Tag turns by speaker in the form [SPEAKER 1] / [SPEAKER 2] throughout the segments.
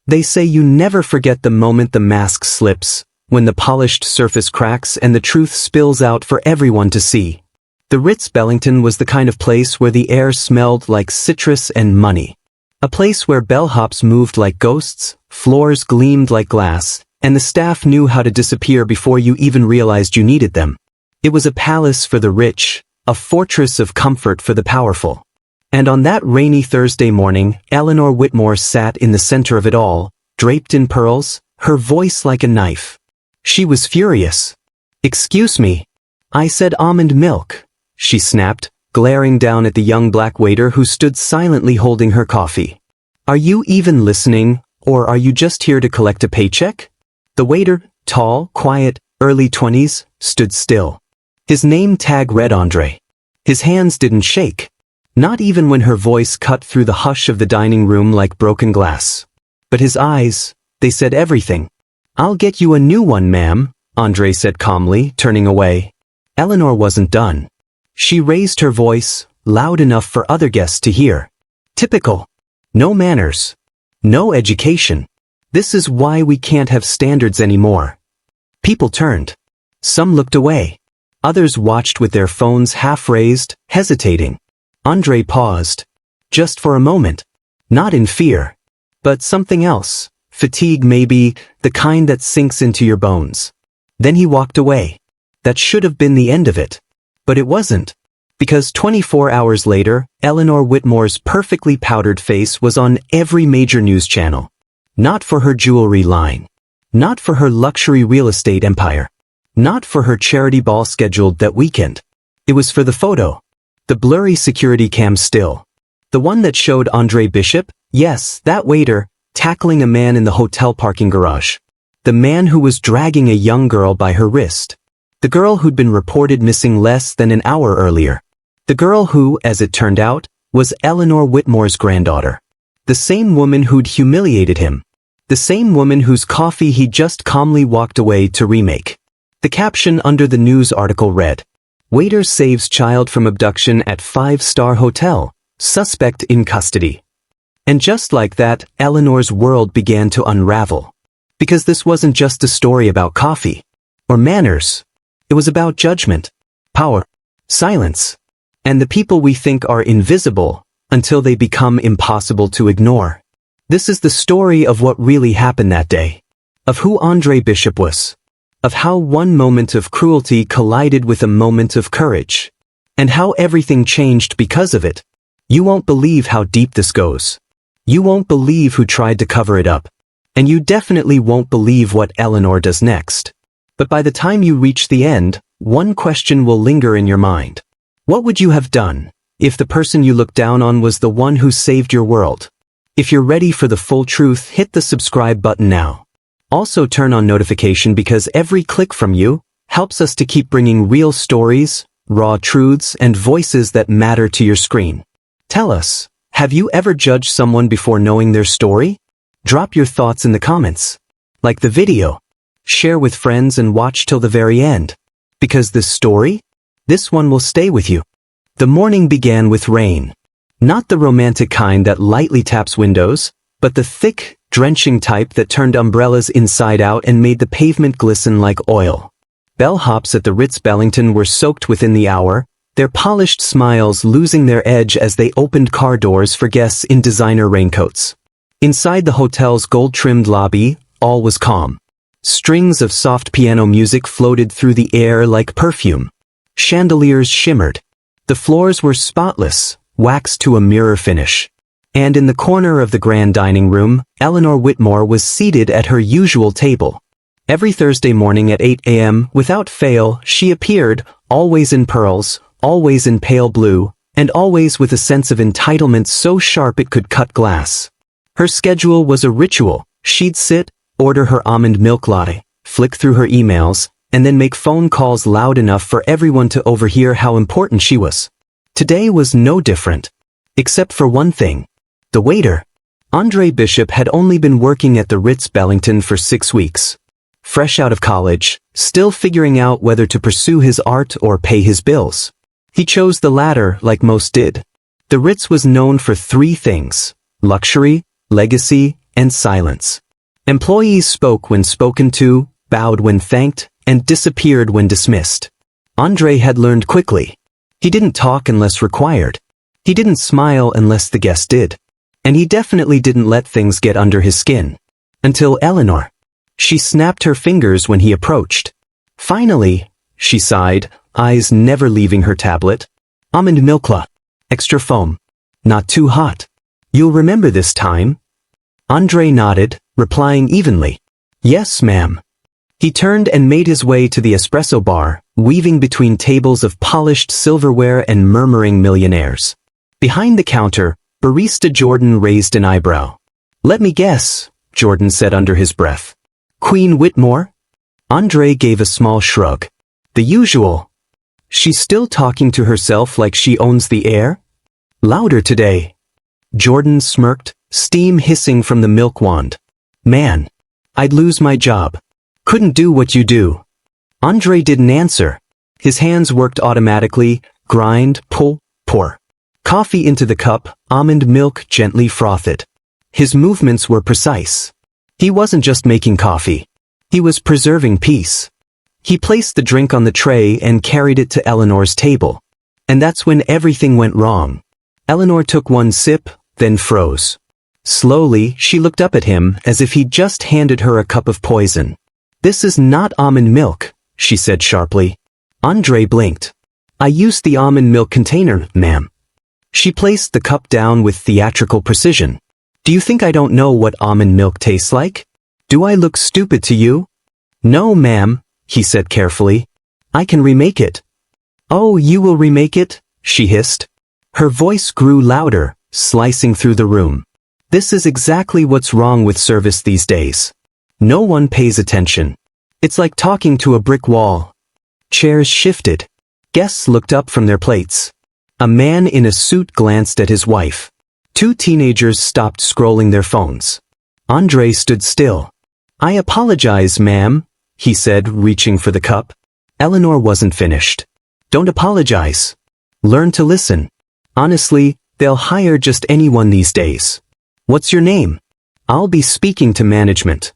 [SPEAKER 1] They say you never forget the moment the mask slips, when the polished surface cracks and the truth spills out for everyone to see. The Ritz-Bellington was the kind of place where the air smelled like citrus and money. A place where bellhops moved like ghosts, floors gleamed like glass, and the staff knew how to disappear before you even realized you needed them. It was a palace for the rich, a fortress of comfort for the powerful. And on that rainy Thursday morning, Eleanor Whitmore sat in the center of it all, draped in pearls, her voice like a knife. She was furious. "Excuse me. I said almond milk," she snapped, glaring down at the young black waiter who stood silently holding her coffee. "Are you even listening, or are you just here to collect a paycheck?" The waiter, tall, quiet, early 20s, stood still. His name tag read Andre. His hands didn't shake. Not even when her voice cut through the hush of the dining room like broken glass. But his eyes, they said everything. "I'll get you a new one, ma'am," Andre said calmly, turning away. Eleanor wasn't done. She raised her voice, loud enough for other guests to hear. "Typical. No manners. No education. This is why we can't have standards anymore." People turned. Some looked away. Others watched with their phones half raised, hesitating. Andre paused. Just for a moment. Not in fear. But something else. Fatigue maybe, the kind that sinks into your bones. Then he walked away. That should have been the end of it. But it wasn't. Because 24 hours later, Eleanor Whitmore's perfectly powdered face was on every major news channel. Not for her jewelry line. Not for her luxury real estate empire. Not for her charity ball scheduled that weekend. It was for the photo. The blurry security cam still. The one that showed Andre Bishop, yes, that waiter, tackling a man in the hotel parking garage. The man who was dragging a young girl by her wrist. The girl who'd been reported missing less than an hour earlier. The girl who, as it turned out, was Eleanor Whitmore's granddaughter. The same woman who'd humiliated him. The same woman whose coffee he just calmly walked away to remake. The caption under the news article read, "Waiter saves child from abduction at 5-star hotel, suspect in custody." And just like that, Eleanor's world began to unravel. Because this wasn't just a story about coffee. Or manners. It was about judgment. Power. Silence. And the people we think are invisible, until they become impossible to ignore. This is the story of what really happened that day. Of who Andre Bishop was. Of how one moment of cruelty collided with a moment of courage. And how everything changed because of it. You won't believe how deep this goes. You won't believe who tried to cover it up. And you definitely won't believe what Eleanor does next. But by the time you reach the end, one question will linger in your mind. What would you have done if the person you looked down on was the one who saved your world? If you're ready for the full truth, hit the subscribe button now. Also turn on notification because every click from you helps us to keep bringing real stories, raw truths, and voices that matter to your screen. Tell us, have you ever judged someone before knowing their story? Drop your thoughts in the comments. Like the video. Share with friends and watch till the very end. Because this story, this one will stay with you. The morning began with rain. Not the romantic kind that lightly taps windows, but the thick, drenching type that turned umbrellas inside out and made the pavement glisten like oil. Bellhops at the Ritz-Bellington were soaked within the hour, their polished smiles losing their edge as they opened car doors for guests in designer raincoats. Inside the hotel's gold-trimmed lobby, all was calm. Strings of soft piano music floated through the air like perfume. Chandeliers shimmered. The floors were spotless, waxed to a mirror finish. And in the corner of the grand dining room, Eleanor Whitmore was seated at her usual table. Every Thursday morning at 8 a.m., without fail, she appeared, always in pearls, always in pale blue, and always with a sense of entitlement so sharp it could cut glass. Her schedule was a ritual. She'd sit, order her almond milk latte, flick through her emails, and then make phone calls loud enough for everyone to overhear how important she was. Today was no different. Except for one thing. The waiter. Andre Bishop had only been working at the Ritz-Bellington for 6 weeks. Fresh out of college, still figuring out whether to pursue his art or pay his bills. He chose the latter like most did. The Ritz was known for 3 things: luxury, legacy, and silence. Employees spoke when spoken to, bowed when thanked, and disappeared when dismissed. Andre had learned quickly. He didn't talk unless required. He didn't smile unless the guest did. And he definitely didn't let things get under his skin. Until Eleanor. She snapped her fingers when he approached. Finally, she sighed, eyes never leaving her tablet. Almond milkla. Extra foam. Not too hot. You'll remember this time? Andre nodded, replying evenly. Yes, ma'am. He turned and made his way to the espresso bar, weaving between tables of polished silverware and murmuring millionaires. Behind the counter, barista Jordan raised an eyebrow. Let me guess, Jordan said under his breath. Queen Whitmore? Andre gave a small shrug. The usual. She's still talking to herself like she owns the air? Louder today. Jordan smirked, steam hissing from the milk wand. Man, I'd lose my job. Couldn't do what you do. Andre didn't answer. His hands worked automatically, grind, pull, pour. Coffee into the cup, almond milk gently frothed. His movements were precise. He wasn't just making coffee. He was preserving peace. He placed the drink on the tray and carried it to Eleanor's table. And that's when everything went wrong. Eleanor took one sip, then froze. Slowly, she looked up at him as if he'd just handed her a cup of poison. This is not almond milk, she said sharply. Andre blinked. I used the almond milk container, ma'am. She placed the cup down with theatrical precision. Do you think I don't know what almond milk tastes like? Do I look stupid to you? No, ma'am, he said carefully. I can remake it. Oh, you will remake it? She hissed. Her voice grew louder, slicing through the room. This is exactly what's wrong with service these days. No one pays attention. It's like talking to a brick wall. Chairs shifted. Guests looked up from their plates. A man in a suit glanced at his wife. Two teenagers stopped scrolling their phones. Andre stood still. I apologize, ma'am, he said, reaching for the cup. Eleanor wasn't finished. Don't apologize. Learn to listen. Honestly, they'll hire just anyone these days. What's your name? I'll be speaking to management.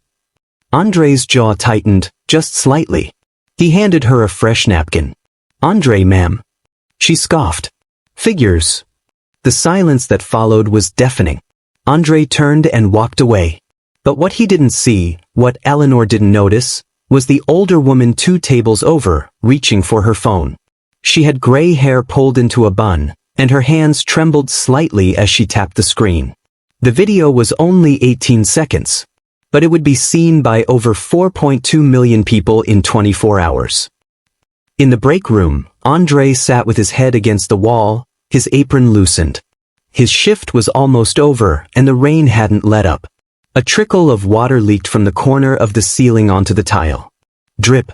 [SPEAKER 1] Andre's jaw tightened, just slightly. He handed her a fresh napkin. Andre, ma'am. She scoffed. Figures. The silence that followed was deafening. Andre turned and walked away. But what he didn't see, what Eleanor didn't notice, was the older woman 2 tables over, reaching for her phone. She had gray hair pulled into a bun, and her hands trembled slightly as she tapped the screen. The video was only 18 seconds. But it would be seen by over 4.2 million people in 24 hours. In the break room, Andre sat with his head against the wall, his apron loosened. His shift was almost over, and the rain hadn't let up. A trickle of water leaked from the corner of the ceiling onto the tile. Drip,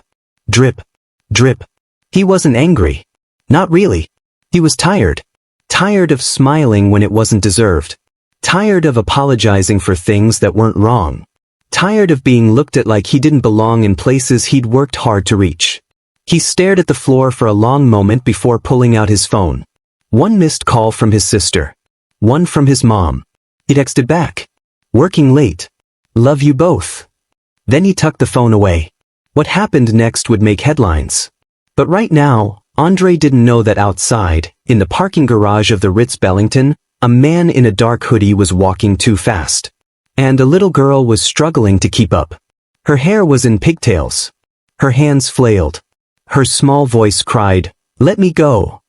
[SPEAKER 1] drip, drip. He wasn't angry. Not really. He was tired. Tired of smiling when it wasn't deserved. Tired of apologizing for things that weren't wrong. Tired of being looked at like he didn't belong in places he'd worked hard to reach. He stared at the floor for a long moment before pulling out his phone. One missed call from his sister. One from his mom. He texted back. Working late. Love you both. Then he tucked the phone away. What happened next would make headlines. But right now, Andre didn't know that outside, in the parking garage of the Ritz Bellington, a man in a dark hoodie was walking too fast. And a little girl was struggling to keep up. Her hair was in pigtails. Her hands flailed. Her small voice cried, "Let me go."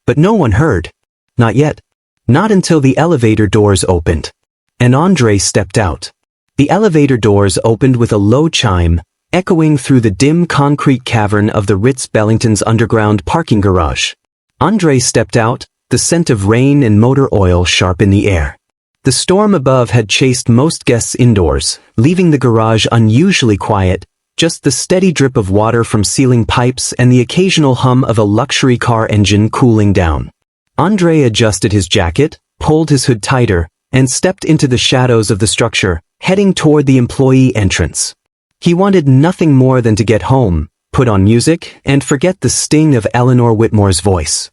[SPEAKER 1] But no one heard. Not yet. Not until the elevator doors opened. And Andre stepped out. The elevator doors opened with a low chime, echoing through the dim concrete cavern of the Ritz Bellington's underground parking garage. Andre stepped out, the scent of rain and motor oil sharp in the air. The storm above had chased most guests indoors, leaving the garage unusually quiet, just the steady drip of water from ceiling pipes and the occasional hum of a luxury car engine cooling down. Andre adjusted his jacket, pulled his hood tighter, and stepped into the shadows of the structure, heading toward the employee entrance. He wanted nothing more than to get home, put on music, and forget the sting of Eleanor Whitmore's voice.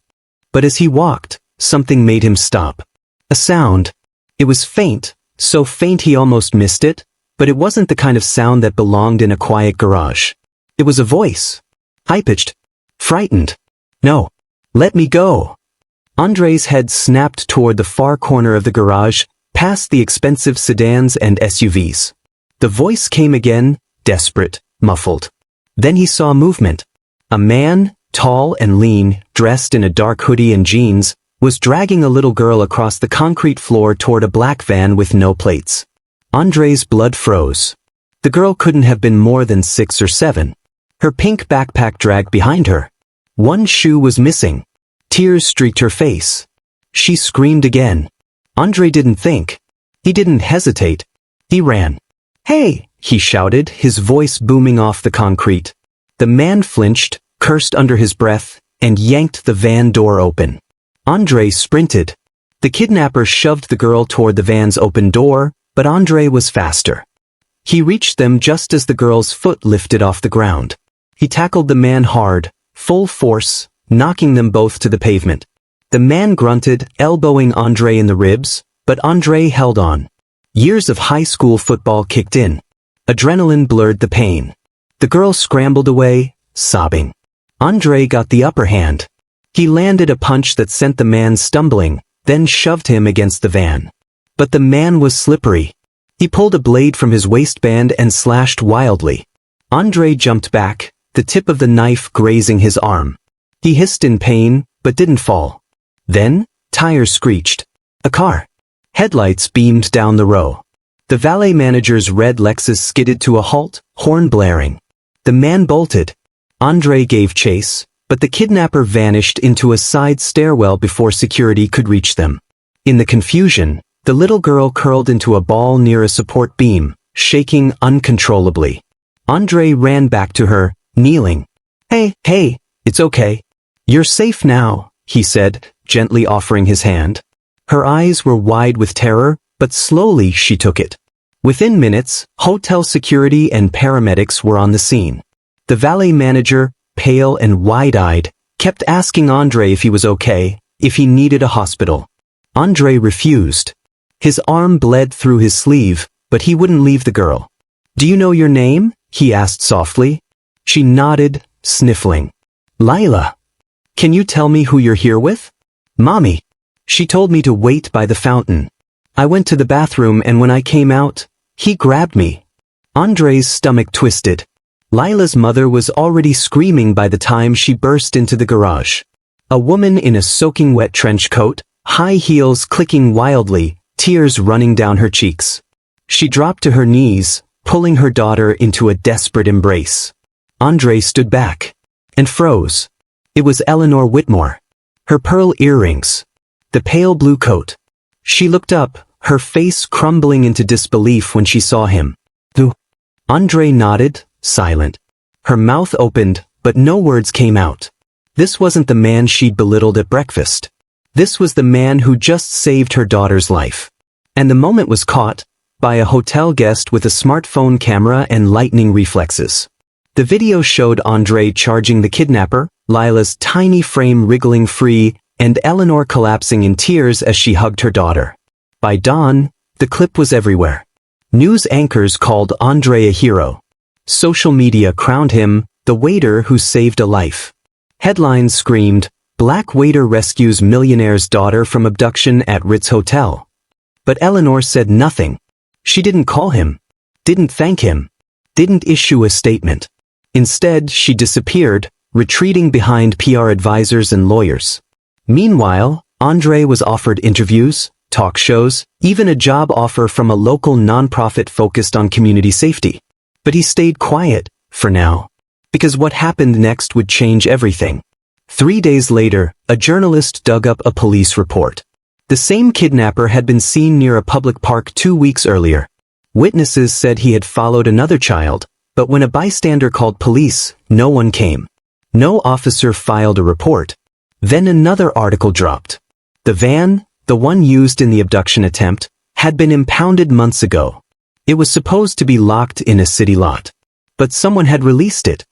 [SPEAKER 1] But as he walked, something made him stop. A sound. It was faint, So faint he almost missed it, but it wasn't the kind of sound that belonged in a quiet garage. It was a voice. High-pitched. Frightened. No. Let me go. Andre's head snapped toward the far corner of the garage, past the expensive sedans and SUVs. The voice came again, desperate, muffled. Then he saw movement. A man, tall and lean, dressed in a dark hoodie and jeans, was dragging a little girl across the concrete floor toward a black van with no plates. Andre's blood froze. The girl couldn't have been more than 6 or 7. Her pink backpack dragged behind her. One shoe was missing. Tears streaked her face. She screamed again. Andre didn't think. He didn't hesitate. He ran. "Hey!" he shouted, his voice booming off the concrete. The man flinched, cursed under his breath, and yanked the van door open. Andre sprinted. The kidnapper shoved the girl toward the van's open door, but Andre was faster. He reached them just as the girl's foot lifted off the ground. He tackled the man hard, full force, knocking them both to the pavement. The man grunted, elbowing Andre in the ribs, but Andre held on. Years of high school football kicked in. Adrenaline blurred the pain. The girl scrambled away, sobbing. Andre got the upper hand. He landed a punch that sent the man stumbling, then shoved him against the van. But the man was slippery. He pulled a blade from his waistband and slashed wildly. Andre jumped back, the tip of the knife grazing his arm. He hissed in pain, but didn't fall. Then, tires screeched. A car. Headlights beamed down the row. The valet manager's red Lexus skidded to a halt, horn blaring. The man bolted. Andre gave chase, but the kidnapper vanished into a side stairwell before security could reach them. In the confusion, the little girl curled into a ball near a support beam, shaking uncontrollably. Andre ran back to her, kneeling. Hey, it's okay. You're safe now, he said, gently offering his hand. Her eyes were wide with terror, but slowly she took it. Within minutes, hotel security and paramedics were on the scene. The valet manager, pale and wide-eyed, kept asking Andre if he was okay, if he needed a hospital. Andre refused. His arm bled through his sleeve, but he wouldn't leave the girl. "Do you know your name?" he asked softly. She nodded, sniffling. "Lila. Can you tell me who you're here with?" "Mommy. She told me to wait by the fountain. I went to the bathroom and when I came out, he grabbed me." Andre's stomach twisted. Lila's mother was already screaming by the time she burst into the garage. A woman in a soaking wet trench coat, high heels clicking wildly, tears running down her cheeks. She dropped to her knees, pulling her daughter into a desperate embrace. Andre stood back and froze. It was Eleanor Whitmore. Her pearl earrings. The pale blue coat. She looked up, her face crumbling into disbelief when she saw him. "Who?" Andre nodded, silent. Her mouth opened, but no words came out. This wasn't the man she'd belittled at breakfast. This was the man who just saved her daughter's life. And the moment was caught by a hotel guest with a smartphone camera and lightning reflexes. The video showed Andre charging the kidnapper, Lila's tiny frame wriggling free, and Eleanor collapsing in tears as she hugged her daughter. By dawn, the clip was everywhere. News anchors called Andre a hero. Social media crowned him the waiter who saved a life. Headlines screamed, "Black waiter rescues millionaire's daughter from abduction at Ritz Hotel." But Eleanor said nothing. She didn't call him, didn't thank him, didn't issue a statement. Instead, she disappeared, retreating behind PR advisors and lawyers. Meanwhile, Andre was offered interviews, talk shows, even a job offer from a local nonprofit focused on community safety. But he stayed quiet, for now. Because what happened next would change everything. 3 days later, a journalist dug up a police report. The same kidnapper had been seen near a public park 2 weeks earlier. Witnesses said he had followed another child, but when a bystander called police, no one came. No officer filed a report. Then another article dropped. The van, the one used in the abduction attempt, had been impounded months ago. It was supposed to be locked in a city lot. But someone had released it.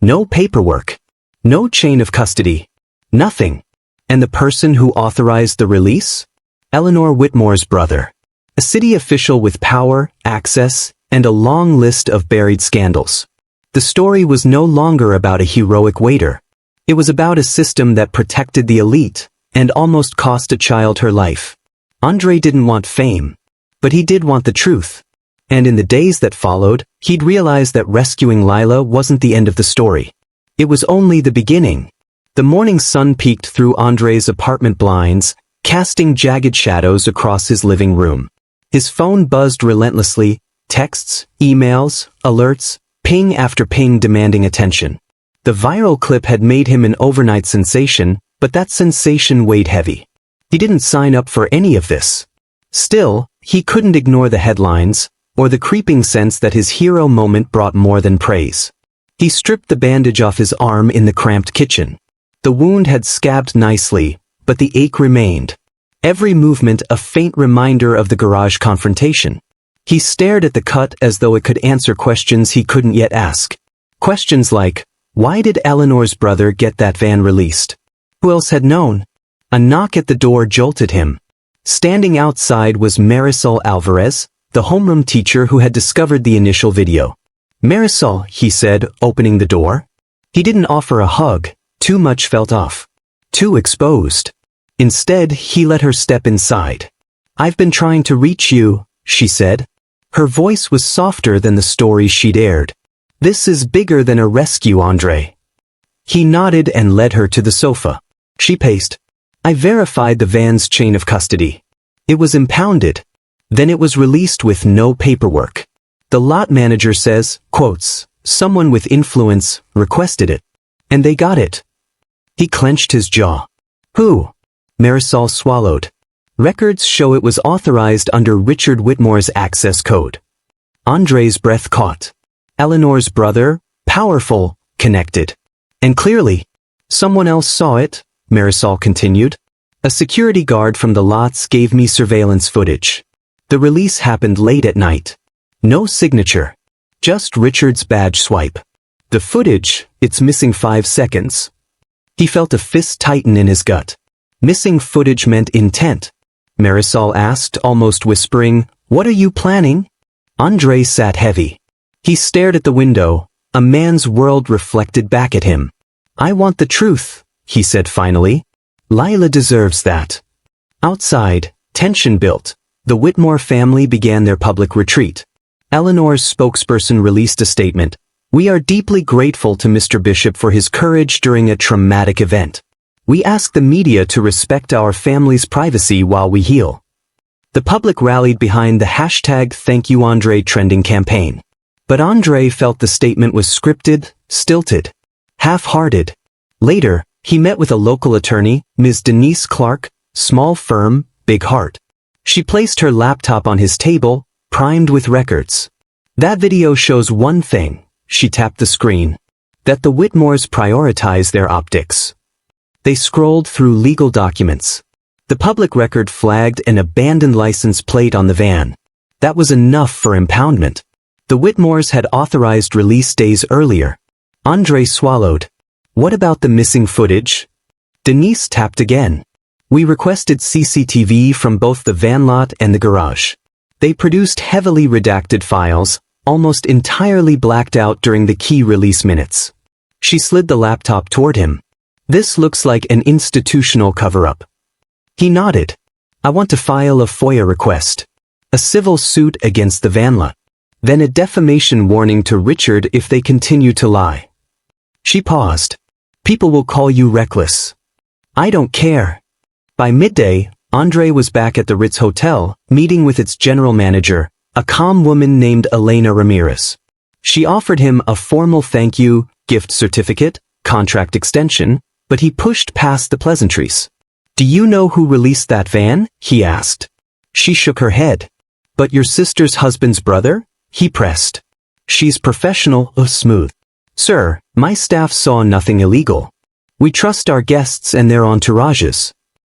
[SPEAKER 1] No paperwork. No chain of custody. Nothing. And the person who authorized the release? Eleanor Whitmore's brother. A city official with power, access, and a long list of buried scandals. The story was no longer about a heroic waiter. It was about a system that protected the elite and almost cost a child her life. Andre didn't want fame, but he did want the truth. And in the days that followed, he'd realized that rescuing Lila wasn't the end of the story. It was only the beginning. The morning sun peeked through Andre's apartment blinds, casting jagged shadows across his living room. His phone buzzed relentlessly, texts, emails, alerts, ping after ping demanding attention. The viral clip had made him an overnight sensation, but that sensation weighed heavy. He didn't sign up for any of this. Still, he couldn't ignore the headlines, or the creeping sense that his hero moment brought more than praise. He stripped the bandage off his arm in the cramped kitchen. The wound had scabbed nicely, but the ache remained. Every movement a faint reminder of the garage confrontation. He stared at the cut as though it could answer questions he couldn't yet ask. Questions like, why did Eleanor's brother get that van released? Who else had known? A knock at the door jolted him. Standing outside was Marisol Alvarez, the homeroom teacher who had discovered the initial video. Marisol, he said, opening the door. He didn't offer a hug. Too much felt off. Too exposed. Instead, he let her step inside. I've been trying to reach you, she said. Her voice was softer than the story she'd aired. This is bigger than a rescue, Andre. He nodded and led her to the sofa. She paced. I verified the van's chain of custody. It was impounded. Then it was released with no paperwork. The lot manager says, quotes, someone with influence requested it. And they got it. He clenched his jaw. Who? Marisol swallowed. Records show it was authorized under Richard Whitmore's access code. Andre's breath caught. Eleanor's brother, powerful, connected. And clearly, someone else saw it, Marisol continued. A security guard from the lots gave me surveillance footage. The release happened late at night. No signature. Just Richard's badge swipe. The footage, it's missing 5 seconds. He felt a fist tighten in his gut. Missing footage meant intent. Marisol asked, almost whispering, what are you planning? Andre sat heavy. He stared at the window, a man's world reflected back at him. I want the truth, he said finally. Lila deserves that. Outside, tension built. The Whitmore family began their public retreat. Eleanor's spokesperson released a statement. We are deeply grateful to Mr. Bishop for his courage during a traumatic event. We ask the media to respect our family's privacy while we heal. The public rallied behind the #ThankYouAndre trending campaign. But Andre felt the statement was scripted, stilted, half-hearted. Later, he met with a local attorney, Ms. Denise Clark, small firm, big heart. She placed her laptop on his table, primed with records. That video shows one thing, she tapped the screen. That the Whitmores prioritize their optics. They scrolled through legal documents. The public record flagged an abandoned license plate on the van. That was enough for impoundment. The Whitmores had authorized release days earlier. Andre swallowed. What about the missing footage? Denise tapped again. We requested CCTV from both the van lot and the garage. They produced heavily redacted files, almost entirely blacked out during the key release minutes. She slid the laptop toward him. This looks like an institutional cover-up. He nodded. I want to file a FOIA request. A civil suit against the van lot. Then a defamation warning to Richard if they continue to lie. She paused. People will call you reckless. I don't care. By midday, Andre was back at the Ritz Hotel, meeting with its general manager, a calm woman named Elena Ramirez. She offered him a formal thank you, gift certificate, contract extension, but he pushed past the pleasantries. Do you know who released that van? He asked. She shook her head. But your sister's husband's brother? He pressed. She's professional, smooth. Sir, my staff saw nothing illegal. We trust our guests and their entourages.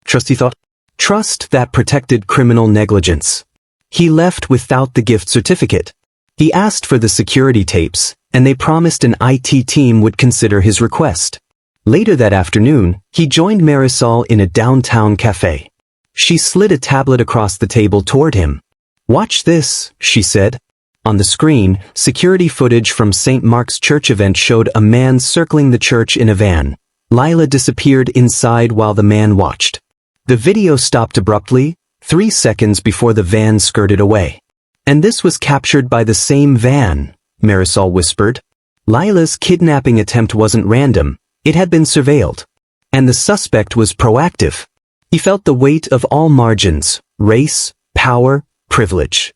[SPEAKER 1] Trust, he thought. Trust that protected criminal negligence. He left without the gift certificate. He asked for the security tapes, and they promised an IT team would consider his request. Later that afternoon, he joined Marisol in a downtown cafe. She slid a tablet across the table toward him. "Watch this," she said. On the screen, security footage from St. Mark's church event showed a man circling the church in a van. Lila disappeared inside while the man watched. The video stopped abruptly, 3 seconds before the van skirted away. "And this was captured by the same van," Marisol whispered. Lila's kidnapping attempt wasn't random, it had been surveilled. And the suspect was proactive. He felt the weight of all margins, race, power, privilege.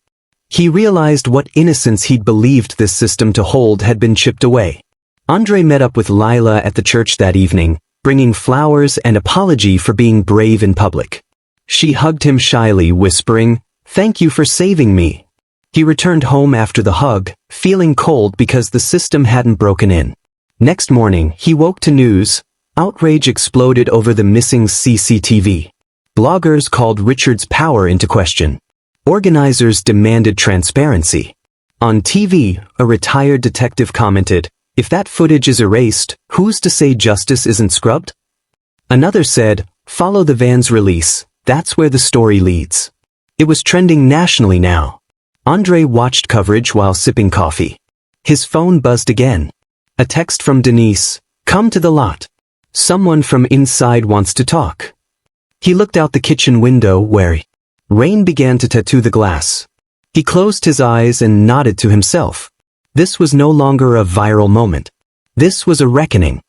[SPEAKER 1] He realized what innocence he'd believed this system to hold had been chipped away. Andre met up with Lila at the church that evening, bringing flowers and apology for being brave in public. She hugged him shyly, whispering, "Thank you for saving me." He returned home after the hug, feeling cold because the system hadn't broken in. Next morning, he woke to news. Outrage exploded over the missing CCTV. Bloggers called Richard's power into question. Organizers demanded transparency. On TV, a retired detective commented, "If that footage is erased, who's to say justice isn't scrubbed?" Another said, "Follow the van's release, that's where the story leads." It was trending nationally now. Andre watched coverage while sipping coffee. His phone buzzed again. A text from Denise, "Come to the lot. Someone from inside wants to talk." He looked out the kitchen window where rain began to tattoo the glass. He closed his eyes and nodded to himself. This was no longer a viral moment. This was a reckoning.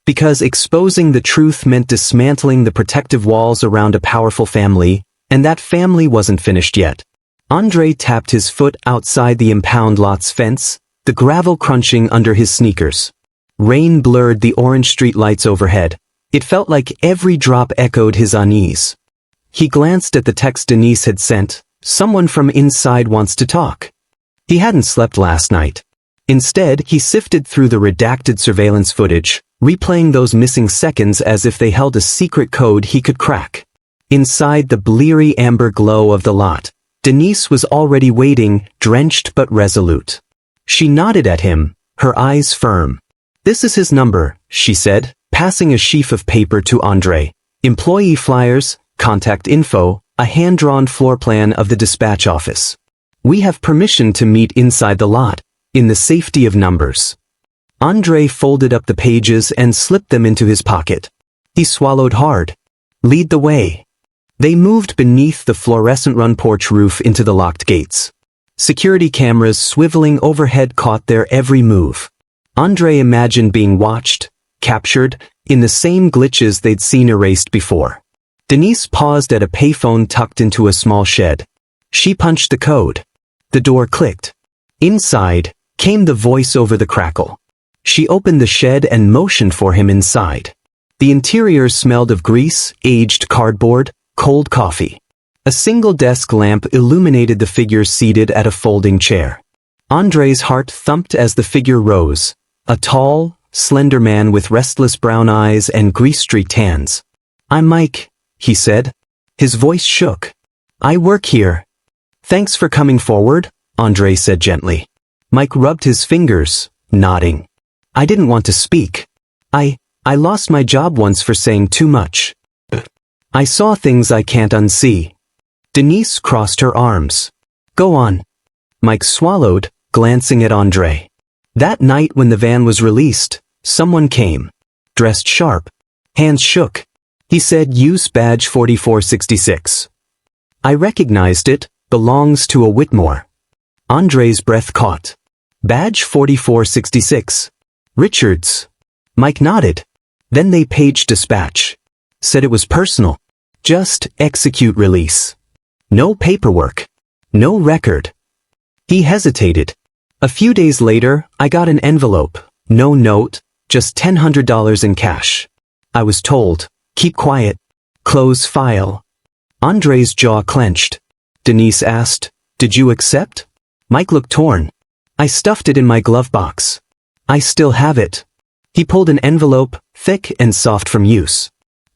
[SPEAKER 1] Because exposing the truth meant dismantling the protective walls around a powerful family, and that family wasn't finished yet. Andre tapped his foot outside the impound lot's fence, the gravel crunching under his sneakers. Rain blurred the orange street lights overhead. It felt like every drop echoed his unease. He glanced at the text Denise had sent, "Someone from inside wants to talk." He hadn't slept last night. Instead, he sifted through the redacted surveillance footage, replaying those missing seconds as if they held a secret code he could crack. Inside the bleary amber glow of the lot, Denise was already waiting, drenched but resolute. She nodded at him, her eyes firm. "This is his number," she said, passing a sheaf of paper to Andre. "Employee flyers, contact info, a hand-drawn floor plan of the dispatch office. We have permission to meet inside the lot, in the safety of numbers." Andre folded up the pages and slipped them into his pocket. He swallowed hard. "Lead the way." They moved beneath the fluorescent-run porch roof into the locked gates. Security cameras swiveling overhead caught their every move. Andre imagined being watched, captured, in the same glitches they'd seen erased before. Denise paused at a payphone tucked into a small shed. She punched the code. The door clicked. Inside came the voice over the crackle. She opened the shed and motioned for him inside. The interior smelled of grease, aged cardboard, cold coffee. A single desk lamp illuminated the figure seated at a folding chair. Andre's heart thumped as the figure rose, a tall, slender man with restless brown eyes and grease-streaked hands. "I'm Mike," he said. His voice shook. "I work here." "Thanks for coming forward," Andre said gently. Mike rubbed his fingers, nodding. "I didn't want to speak. I lost my job once for saying too much. I saw things I can't unsee." Denise crossed her arms. "Go on." Mike swallowed, glancing at Andre. That night when the van was released, someone came. Dressed sharp. Hands shook. He said, "Use badge 4466. I recognized it, belongs to a Whitmore. Andre's breath caught. Badge 4466. Richards. Mike nodded. Then they paged dispatch. Said it was personal. Just execute release. No paperwork. No record. He hesitated. A few days later, I got an envelope. No note, just $100 in cash. I was told, keep quiet. Close file. Andre's jaw clenched. Denise asked, "Did you accept?" Mike looked torn. "I stuffed it in my glove box. I still have it." He pulled an envelope, thick and soft from use.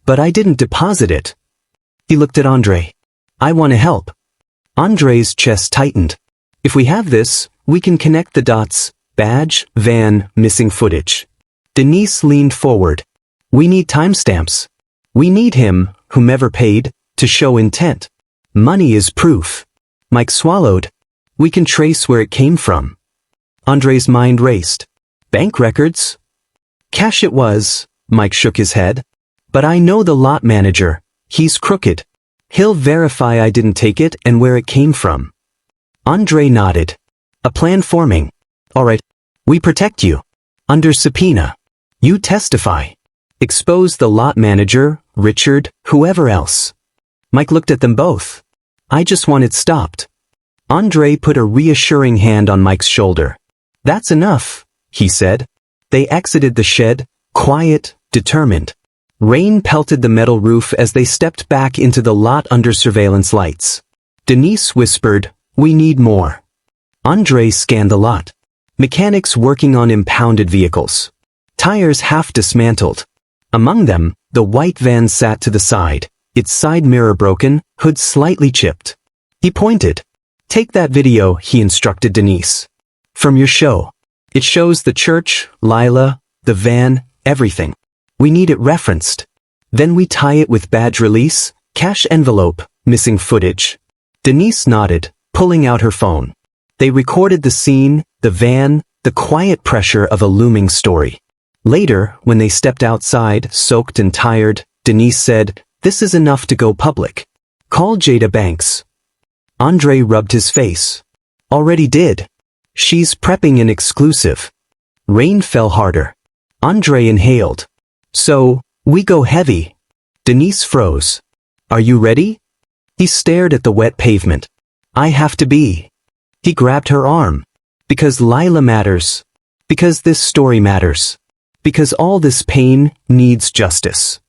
[SPEAKER 1] "But I didn't deposit it." He looked at Andre. "I want to help." Andre's chest tightened. "If we have this, we can connect the dots. Badge, van, missing footage." Denise leaned forward. "We need timestamps. We need him, whomever paid, to show intent. Money is proof." Mike swallowed. We can trace where it came from. Andre's mind raced. Bank records? Cash it was, Mike shook his head. But I know the lot manager. He's crooked. He'll verify I didn't take it and where it came from. Andre nodded. A plan forming. All right. We protect you. Under subpoena. You testify. Expose the lot manager, Richard, whoever else. Mike looked at them both. I just want it stopped. Andre put a reassuring hand on Mike's shoulder. That's enough, he said. They exited the shed, quiet, determined. Rain pelted the metal roof as they stepped back into the lot under surveillance lights. Denise whispered, "We need more." Andre scanned the lot. Mechanics working on impounded vehicles. Tires half dismantled. Among them, the white van sat to the side, its side mirror broken, hood slightly chipped. He pointed. Take that video, he instructed Denise. From your show. It shows the church, Lila, the van, everything. We need it referenced. Then we tie it with badge release, cash envelope, missing footage. Denise nodded, pulling out her phone. They recorded the scene, the van, the quiet pressure of a looming story. Later, when they stepped outside, soaked and tired, Denise said, "This is enough to go public. Call Jada Banks." Andre rubbed his face. Already did. She's prepping an exclusive. Rain fell harder. Andre inhaled. So, we go heavy. Denise froze. Are you ready? He stared at the wet pavement. I have to be. He grabbed her arm. Because Lila matters. Because this story matters. Because all this pain needs justice.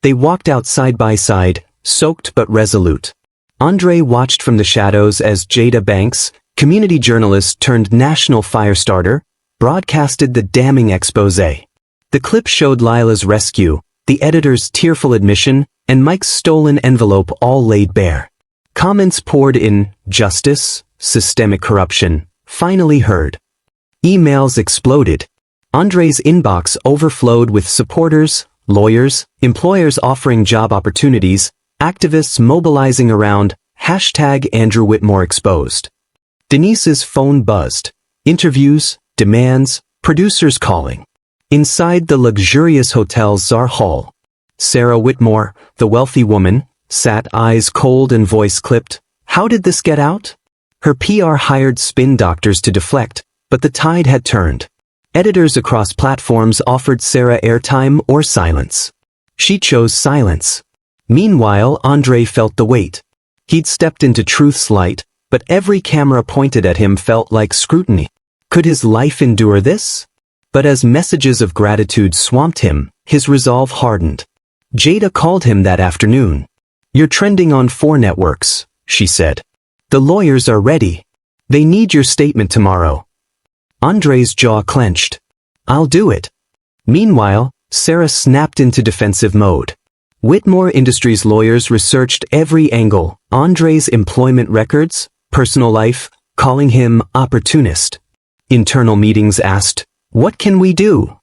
[SPEAKER 1] They walked out side by side, soaked but resolute. Andre watched from the shadows as Jada Banks, community journalist turned national firestarter, broadcasted the damning exposé. The clip showed Lila's rescue, the editor's tearful admission, and Mike's stolen envelope all laid bare. Comments poured in, justice, systemic corruption, finally heard. Emails exploded. Andre's inbox overflowed with supporters, lawyers, employers offering job opportunities, activists mobilizing around, #Andrew Whitmore exposed. Denise's phone buzzed. Interviews, demands, producers calling. Inside the luxurious hotel's Czar Hall, Sarah Whitmore, the wealthy woman, sat eyes cold and voice clipped. How did this get out? Her PR hired spin doctors to deflect, but the tide had turned. Editors across platforms offered Sarah airtime or silence. She chose silence. Meanwhile, Andre felt the weight. He'd stepped into truth's light, but every camera pointed at him felt like scrutiny. Could his life endure this? But as messages of gratitude swamped him, his resolve hardened. Jada called him that afternoon. You're trending on 4 networks, she said. The lawyers are ready. They need your statement tomorrow. Andre's jaw clenched. I'll do it. Meanwhile, Sarah snapped into defensive mode. Whitmore Industries lawyers researched every angle, Andre's employment records, personal life, calling him opportunist. Internal meetings asked, what can we do?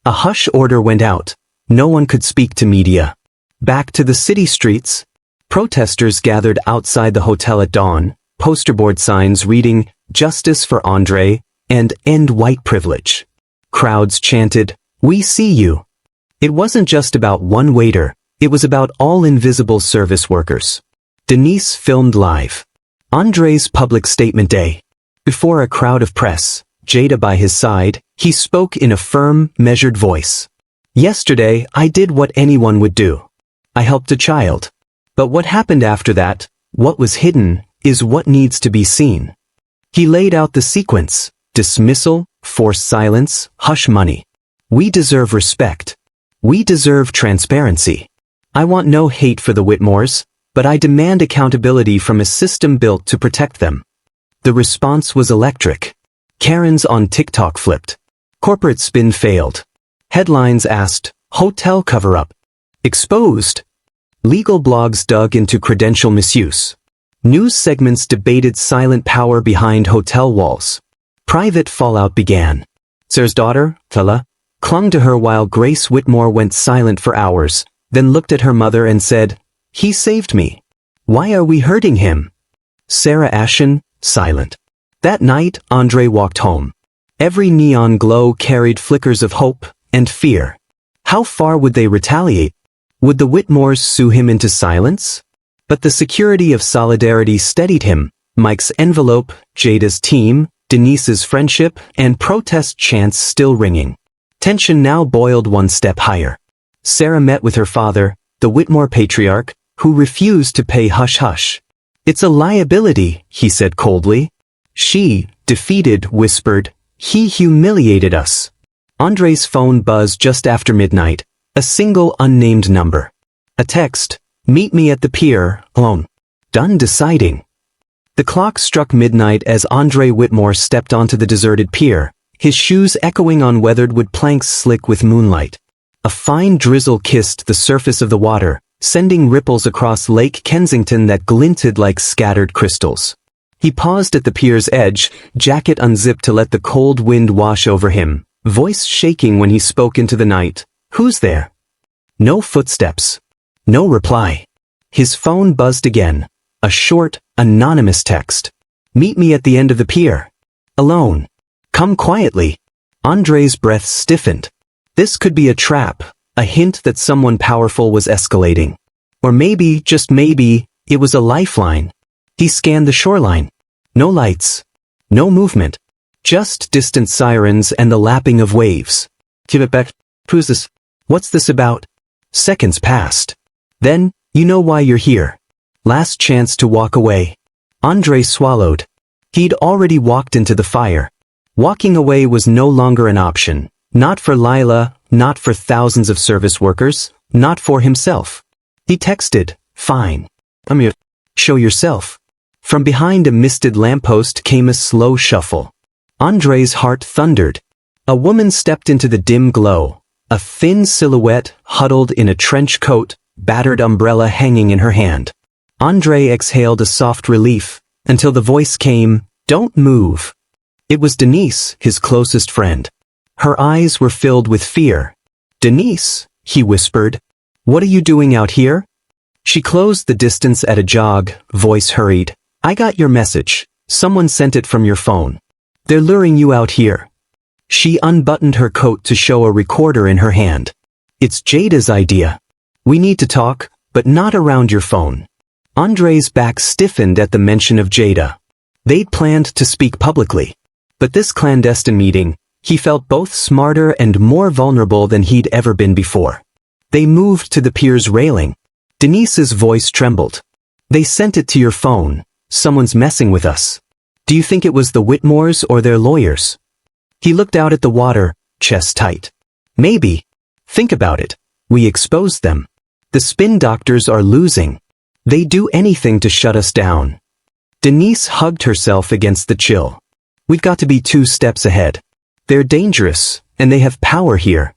[SPEAKER 1] A hush order went out. No one could speak to media. Back to the city streets. Protesters gathered outside the hotel at dawn, posterboard signs reading, Justice for Andre, and End White Privilege. Crowds chanted, We see you. It wasn't just about one waiter, it was about all invisible service workers. Denise filmed live. Andre's public statement day. Before a crowd of press, Jada by his side, he spoke in a firm, measured voice. Yesterday, I did what anyone would do. I helped a child. But what happened after that, what was hidden, is what needs to be seen. He laid out the sequence. Dismissal, forced silence, hush money. We deserve respect. We deserve transparency. I want no hate for the Whitmores, but I demand accountability from a system built to protect them. The response was electric. Karens on TikTok flipped. Corporate spin failed. Headlines asked, hotel cover-up. Exposed. Legal blogs dug into credential misuse. News segments debated silent power behind hotel walls. Private fallout began. Sarah's daughter, Tala, clung to her while Grace Whitmore went silent for hours, then looked at her mother and said, He saved me. Why are we hurting him? Sarah ashen, silent. That night, Andre walked home. Every neon glow carried flickers of hope and fear. How far would they retaliate? Would the Whitmores sue him into silence? But the security of solidarity steadied him. Mike's envelope, Jada's team, Denise's friendship, and protest chants still ringing. Tension now boiled one step higher. Sarah met with her father, the Whitmore patriarch, who refused to pay hush-hush. "It's a liability," he said coldly. She, defeated, whispered, "He humiliated us." Andre's phone buzzed just after midnight, a single unnamed number. A text, "Meet me at the pier, alone." Done deciding. The clock struck midnight as Andre Whitmore stepped onto the deserted pier, his shoes echoing on weathered wood planks slick with moonlight. A fine drizzle kissed the surface of the water, sending ripples across Lake Kensington that glinted like scattered crystals. He paused at the pier's edge, jacket unzipped to let the cold wind wash over him, voice shaking when he spoke into the night. "Who's there?" No footsteps. No reply. His phone buzzed again. A short, anonymous text. "Meet me at the end of the pier. Alone. Come quietly." Andre's breath stiffened. This could be a trap, a hint that someone powerful was escalating. Or maybe, just maybe, it was a lifeline. He scanned the shoreline. No lights. No movement. Just distant sirens and the lapping of waves. Tibet, who's this? What's this about? Seconds passed. Then, "You know why you're here." Last chance to walk away. Andre swallowed. He'd already walked into the fire. Walking away was no longer an option. Not for Lila, not for thousands of service workers, not for himself. He texted, "Fine. I'm here. Show yourself." From behind a misted lamppost came a slow shuffle. Andre's heart thundered. A woman stepped into the dim glow, a thin silhouette huddled in a trench coat, battered umbrella hanging in her hand. Andre exhaled a soft relief, until the voice came, "Don't move." It was Denise, his closest friend. Her eyes were filled with fear. "Denise," he whispered, "what are you doing out here?" She closed the distance at a jog, voice hurried. "I got your message. Someone sent it from your phone. They're luring you out here." She unbuttoned her coat to show a recorder in her hand. "It's Jada's idea. We need to talk, but not around your phone." Andre's back stiffened at the mention of Jada. They'd planned to speak publicly. But this clandestine meeting, he felt both smarter and more vulnerable than he'd ever been before. They moved to the pier's railing. Denise's voice trembled. "They sent it to your phone. Someone's messing with us. Do you think it was the Whitmores or their lawyers?" He looked out at the water, chest tight. "Maybe. Think about it. We exposed them. The spin doctors are losing. They do anything to shut us down." Denise hugged herself against the chill. "We've got to be 2 steps ahead. They're dangerous, and they have power here."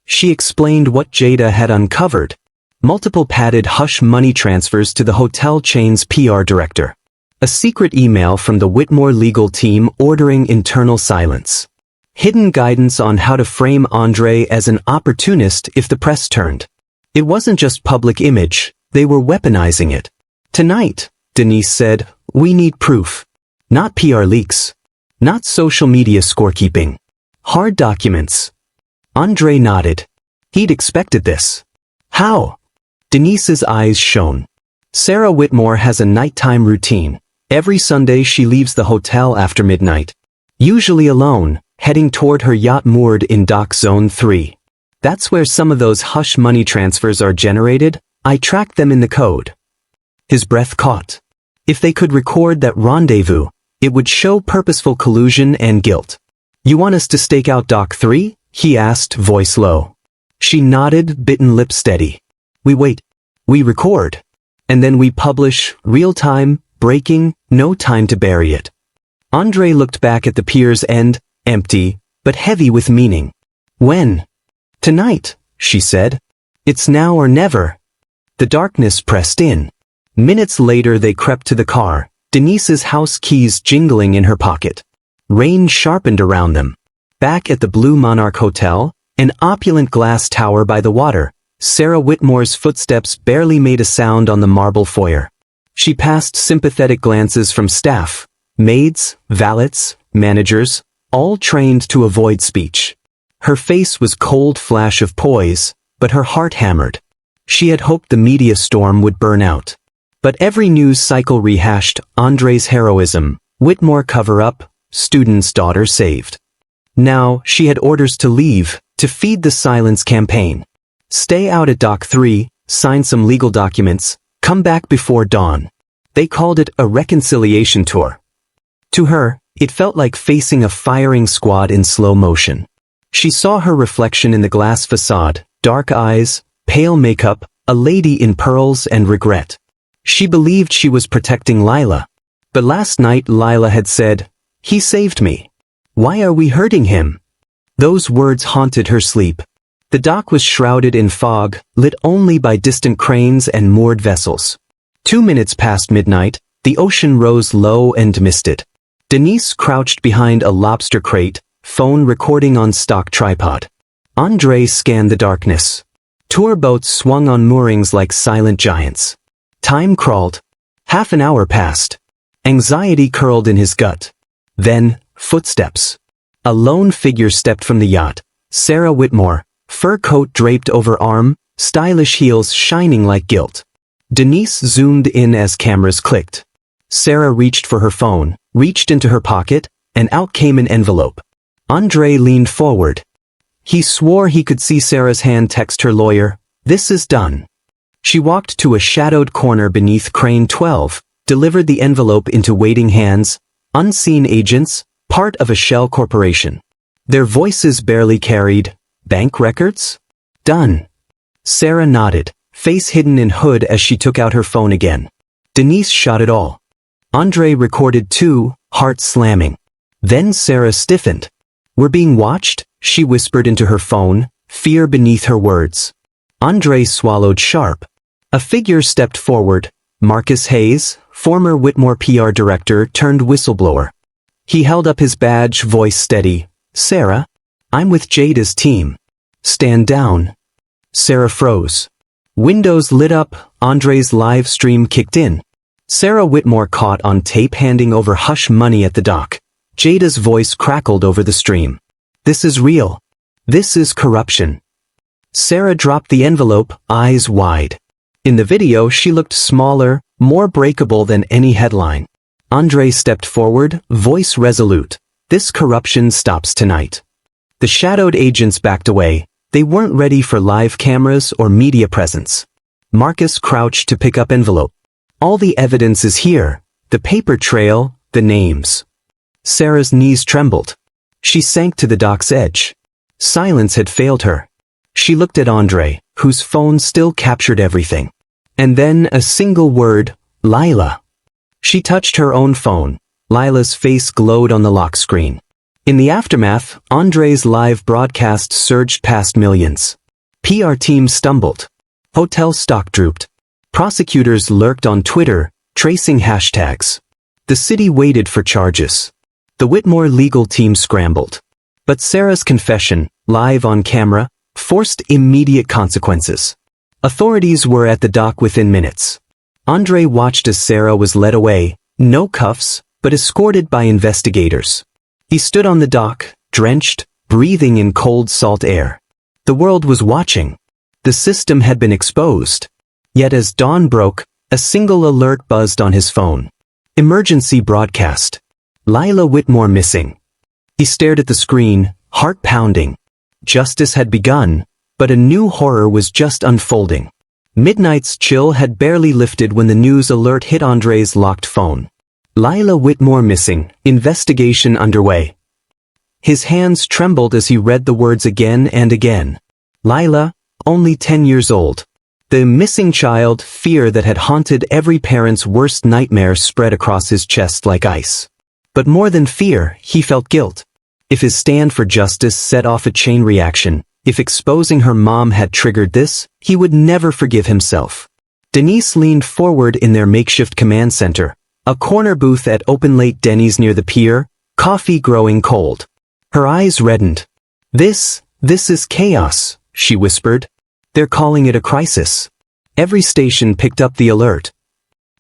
[SPEAKER 1] She explained what Jada had uncovered. Multiple padded hush money transfers to the hotel chain's PR director. A secret email from the Whitmore legal team ordering internal silence. Hidden guidance on how to frame Andre as an opportunist if the press turned. It wasn't just public image, they were weaponizing it. "Tonight," Denise said, "we need proof. Not PR leaks. Not social media scorekeeping. Hard documents." Andre nodded. He'd expected this. "How?" Denise's eyes shone. "Sarah Whitmore has a nighttime routine. Every Sunday she leaves the hotel after midnight. Usually alone, heading toward her yacht moored in Dock Zone 3. That's where some of those hush money transfers are generated. I tracked them in the code." His breath caught. If they could record that rendezvous, it would show purposeful collusion and guilt. "You want us to stake out Dock 3? He asked, voice low. She nodded, bitten lip steady. "We wait. We record. And then we publish, real-time, breaking, no time to bury it." Andre looked back at the pier's end, empty, but heavy with meaning. "When?" "Tonight," she said. "It's now or never." The darkness pressed in. Minutes later they crept to the car, Denise's house keys jingling in her pocket. Rain sharpened around them. Back at the Blue Monarch Hotel, an opulent glass tower by the water, Sarah Whitmore's footsteps barely made a sound on the marble foyer. She passed sympathetic glances from staff, maids, valets, managers, all trained to avoid speech. Her face was cold flash of poise, but her heart hammered. She had hoped the media storm would burn out. But every news cycle rehashed Andre's heroism, Whitmore cover-up, student's daughter saved. Now, she had orders to leave, to feed the silence campaign. Stay out at Dock 3, sign some legal documents, come back before dawn. They called it a reconciliation tour. To her, it felt like facing a firing squad in slow motion. She saw her reflection in the glass facade, dark eyes, pale makeup, a lady in pearls and regret. She believed she was protecting Lila. But last night Lila had said, "He saved me. Why are we hurting him?" Those words haunted her sleep. The dock was shrouded in fog, lit only by distant cranes and moored vessels. 2 minutes past midnight, the ocean rose low and misted. Denise crouched behind a lobster crate, phone recording on stock tripod. Andre scanned the darkness. Tour boats swung on moorings like silent giants. Time crawled. Half an hour passed. Anxiety curled in his gut. Then, footsteps. A lone figure stepped from the yacht. Sarah Whitmore, fur coat draped over arm, stylish heels shining like gilt. Denise zoomed in as cameras clicked. Sarah reached for her phone, reached into her pocket, and out came an envelope. Andre leaned forward. He swore he could see Sarah's hand text her lawyer, "This is done." She walked to a shadowed corner beneath Crane 12, delivered the envelope into waiting hands, unseen agents, part of a shell corporation. Their voices barely carried, "Bank records? Done." Sarah nodded, face hidden in hood as she took out her phone again. Denise shot it all. Andre recorded too, heart slamming. Then Sarah stiffened. "We're being watched?" she whispered into her phone, fear beneath her words. Andre swallowed sharp. A figure stepped forward, Marcus Hayes, former Whitmore PR director turned whistleblower. He held up his badge, voice steady. "Sarah? I'm with Jada's team. Stand down." Sarah froze. Windows lit up, Andre's live stream kicked in. Sarah Whitmore caught on tape handing over hush money at the dock. Jada's voice crackled over the stream. "This is real. This is corruption." Sarah dropped the envelope, eyes wide. In the video she looked smaller, more breakable than any headline. Andre stepped forward, voice resolute. "This corruption stops tonight." The shadowed agents backed away. They weren't ready for live cameras or media presence. Marcus crouched to pick up envelope. "All the evidence is here. The paper trail, the names." Sarah's knees trembled. She sank to the dock's edge. Silence had failed her. She looked at Andre, whose phone still captured everything. And then a single word, "Lila." She touched her own phone. Lila's face glowed on the lock screen. In the aftermath, Andre's live broadcast surged past millions. PR teams stumbled. Hotel stock drooped. Prosecutors lurked on Twitter, tracing hashtags. The city waited for charges. The Whitmore legal team scrambled. But Sarah's confession, live on camera, forced immediate consequences. Authorities were at the dock within minutes. Andre watched as Sarah was led away, no cuffs, but escorted by investigators. He stood on the dock, drenched, breathing in cold salt air. The world was watching. The system had been exposed. Yet as dawn broke, a single alert buzzed on his phone. Emergency broadcast. Lila Whitmore missing. He stared at the screen, heart pounding. Justice had begun, but a new horror was just unfolding. Midnight's chill had barely lifted when the news alert hit Andre's locked phone. Lila Whitmore missing, investigation underway. His hands trembled as he read the words again and again. Lila, only 10 years old. The missing child, fear that had haunted every parent's worst nightmare spread across his chest like ice. But more than fear, he felt guilt. If his stand for justice set off a chain reaction, if exposing her mom had triggered this, he would never forgive himself. Denise leaned forward in their makeshift command center, a corner booth at open-late Denny's near the pier, coffee growing cold. Her eyes reddened. This is chaos, she whispered. They're calling it a crisis. Every station picked up the alert.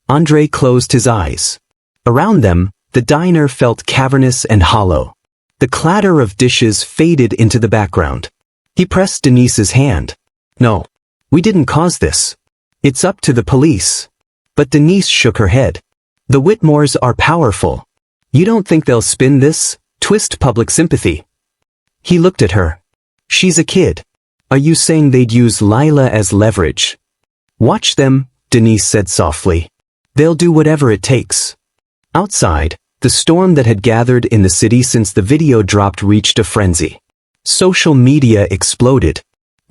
[SPEAKER 1] Andre closed his eyes. Around them, the diner felt cavernous and hollow. The clatter of dishes faded into the background. He pressed Denise's hand. "No. We didn't cause this. It's up to the police." But Denise shook her head. "The Whitmores are powerful. You don't think they'll spin this, twist public sympathy?" He looked at her. "She's a kid. Are you saying they'd use Lila as leverage?" "Watch them," Denise said softly. "They'll do whatever it takes." Outside, the storm that had gathered in the city since the video dropped reached a frenzy. Social media exploded.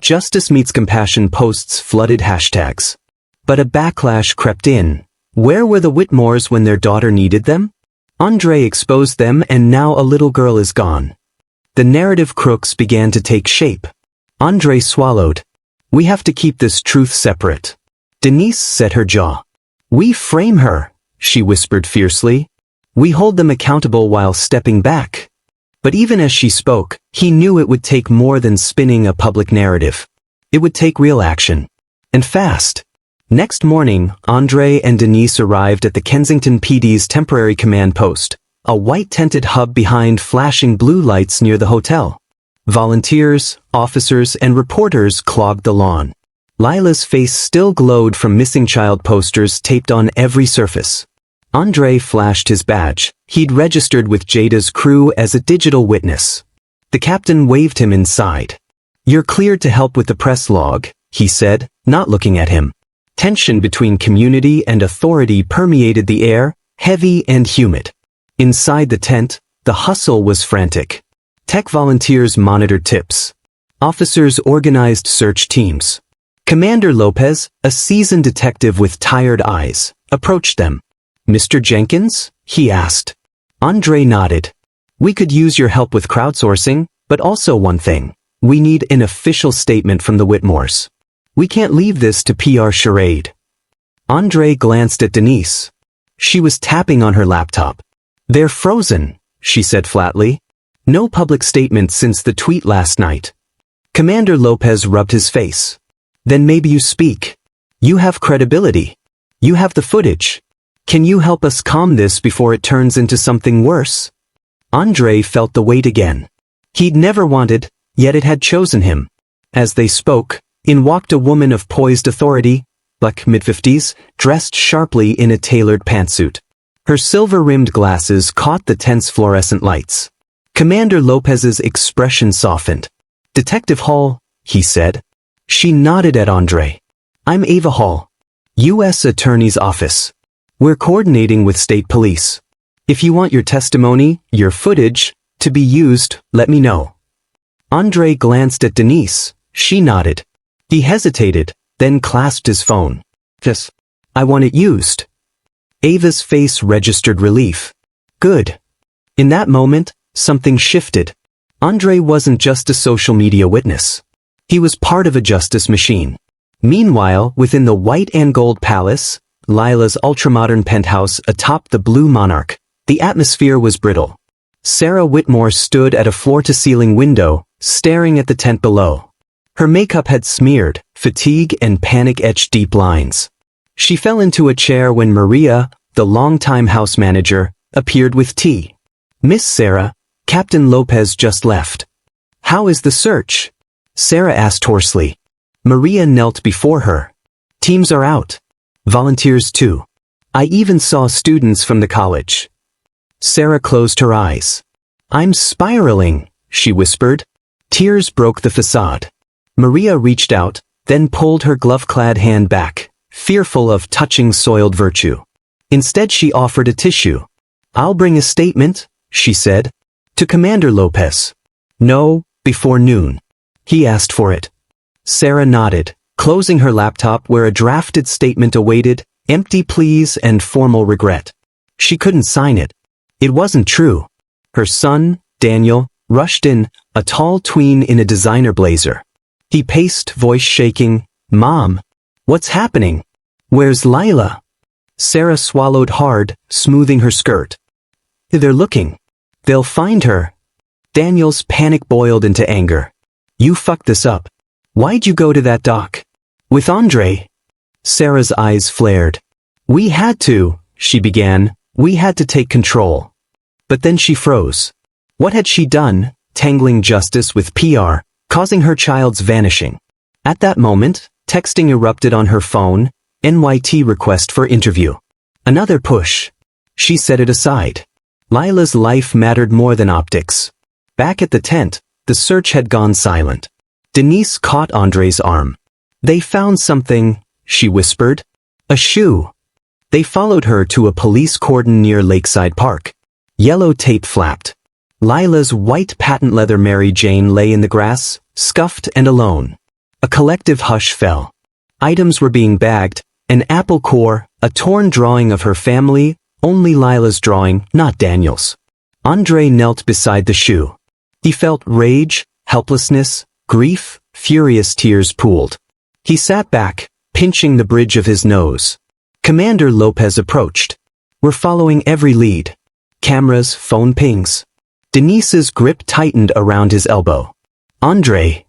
[SPEAKER 1] Justice Meets Compassion posts flooded hashtags. But a backlash crept in. Where were the Whitmores when their daughter needed them? Andre exposed them and now a little girl is gone. The narrative crooks began to take shape. Andre swallowed. "We have to keep this truth separate." Denise set her jaw. "We frame her," she whispered fiercely. "We hold them accountable while stepping back." But even as she spoke, he knew it would take more than spinning a public narrative. It would take real action. And fast. Next morning, Andre and Denise arrived at the Kensington PD's temporary command post, a white-tented hub behind flashing blue lights near the hotel. Volunteers, officers, and reporters clogged the lawn. Lila's face still glowed from missing child posters taped on every surface. Andre flashed his badge. He'd registered with Jada's crew as a digital witness. The captain waved him inside. "You're cleared to help with the press log," he said, not looking at him. Tension between community and authority permeated the air, heavy and humid. Inside the tent, the hustle was frantic. Tech volunteers monitored tips. Officers organized search teams. Commander Lopez, a seasoned detective with tired eyes, approached them. "Mr. Jenkins?" he asked. Andre nodded. "We could use your help with crowdsourcing, but also one thing. We need an official statement from the Whitmores. We can't leave this to PR charade." Andre glanced at Denise. She was tapping on her laptop. "They're frozen," she said flatly. "No public statement since the tweet last night." Commander Lopez rubbed his face. "Then maybe you speak. You have credibility. You have the footage. Can you help us calm this before it turns into something worse?" Andre felt the weight again. He'd never wanted, yet it had chosen him. As they spoke, in walked a woman of poised authority, black mid-50s, dressed sharply in a tailored pantsuit. Her silver-rimmed glasses caught the tense fluorescent lights. Commander Lopez's expression softened. "Detective Hall," he said. She nodded at Andre. "I'm Ava Hall, U.S. Attorney's Office. We're coordinating with state police. If you want your testimony, your footage, to be used, let me know." Andre glanced at Denise. She nodded. He hesitated, then clasped his phone. "Yes, I want it used." Ava's face registered relief. "Good." In that moment, something shifted. Andre wasn't just a social media witness. He was part of a justice machine. Meanwhile, within the white and gold palace, Lila's ultramodern penthouse atop the Blue Monarch, the atmosphere was brittle. Sarah Whitmore stood at a floor-to-ceiling window, staring at the tent below. Her makeup had smeared, fatigue and panic etched deep lines. She fell into a chair when Maria, the longtime house manager, appeared with tea. "Miss Sarah, Captain Lopez just left." "How is the search?" Sarah asked hoarsely. Maria knelt before her. "Teams are out. Volunteers too. I even saw students from the college." Sarah closed her eyes. "I'm spiraling," she whispered. Tears broke the facade. Maria reached out, then pulled her glove-clad hand back, fearful of touching soiled virtue. Instead she offered a tissue. "I'll bring a statement," she said. "To Commander Lopez." "No, before noon." He asked for it. Sarah nodded, closing her laptop where a drafted statement awaited, empty pleas and formal regret. She couldn't sign it. It wasn't true. Her son, Daniel, rushed in, a tall tween in a designer blazer. He paced, voice shaking. "Mom, what's happening? Where's Lila?" Sarah swallowed hard, smoothing her skirt. "They're looking. They'll find her." Daniel's panic boiled into anger. "You fucked this up. Why'd you go to that dock? With Andre?" Sarah's eyes flared. "We had to," she began. "We had to take control." But then she froze. What had she done, tangling justice with PR, causing her child's vanishing? At that moment, texting erupted on her phone, NYT request for interview. Another push. She set it aside. Lila's life mattered more than optics. Back at the tent, the search had gone silent. Denise caught Andre's arm. "They found something," she whispered. "A shoe." They followed her to a police cordon near Lakeside Park. Yellow tape flapped. Lila's white patent leather Mary Jane lay in the grass, scuffed and alone. A collective hush fell. Items were being bagged, an apple core, a torn drawing of her family, only Lila's drawing, not Daniel's. Andre knelt beside the shoe. He felt rage, helplessness, grief, furious tears pooled. He sat back, pinching the bridge of his nose. Commander Lopez approached. "We're following every lead." Cameras, phone pings. Denise's grip tightened around his elbow. "Andre."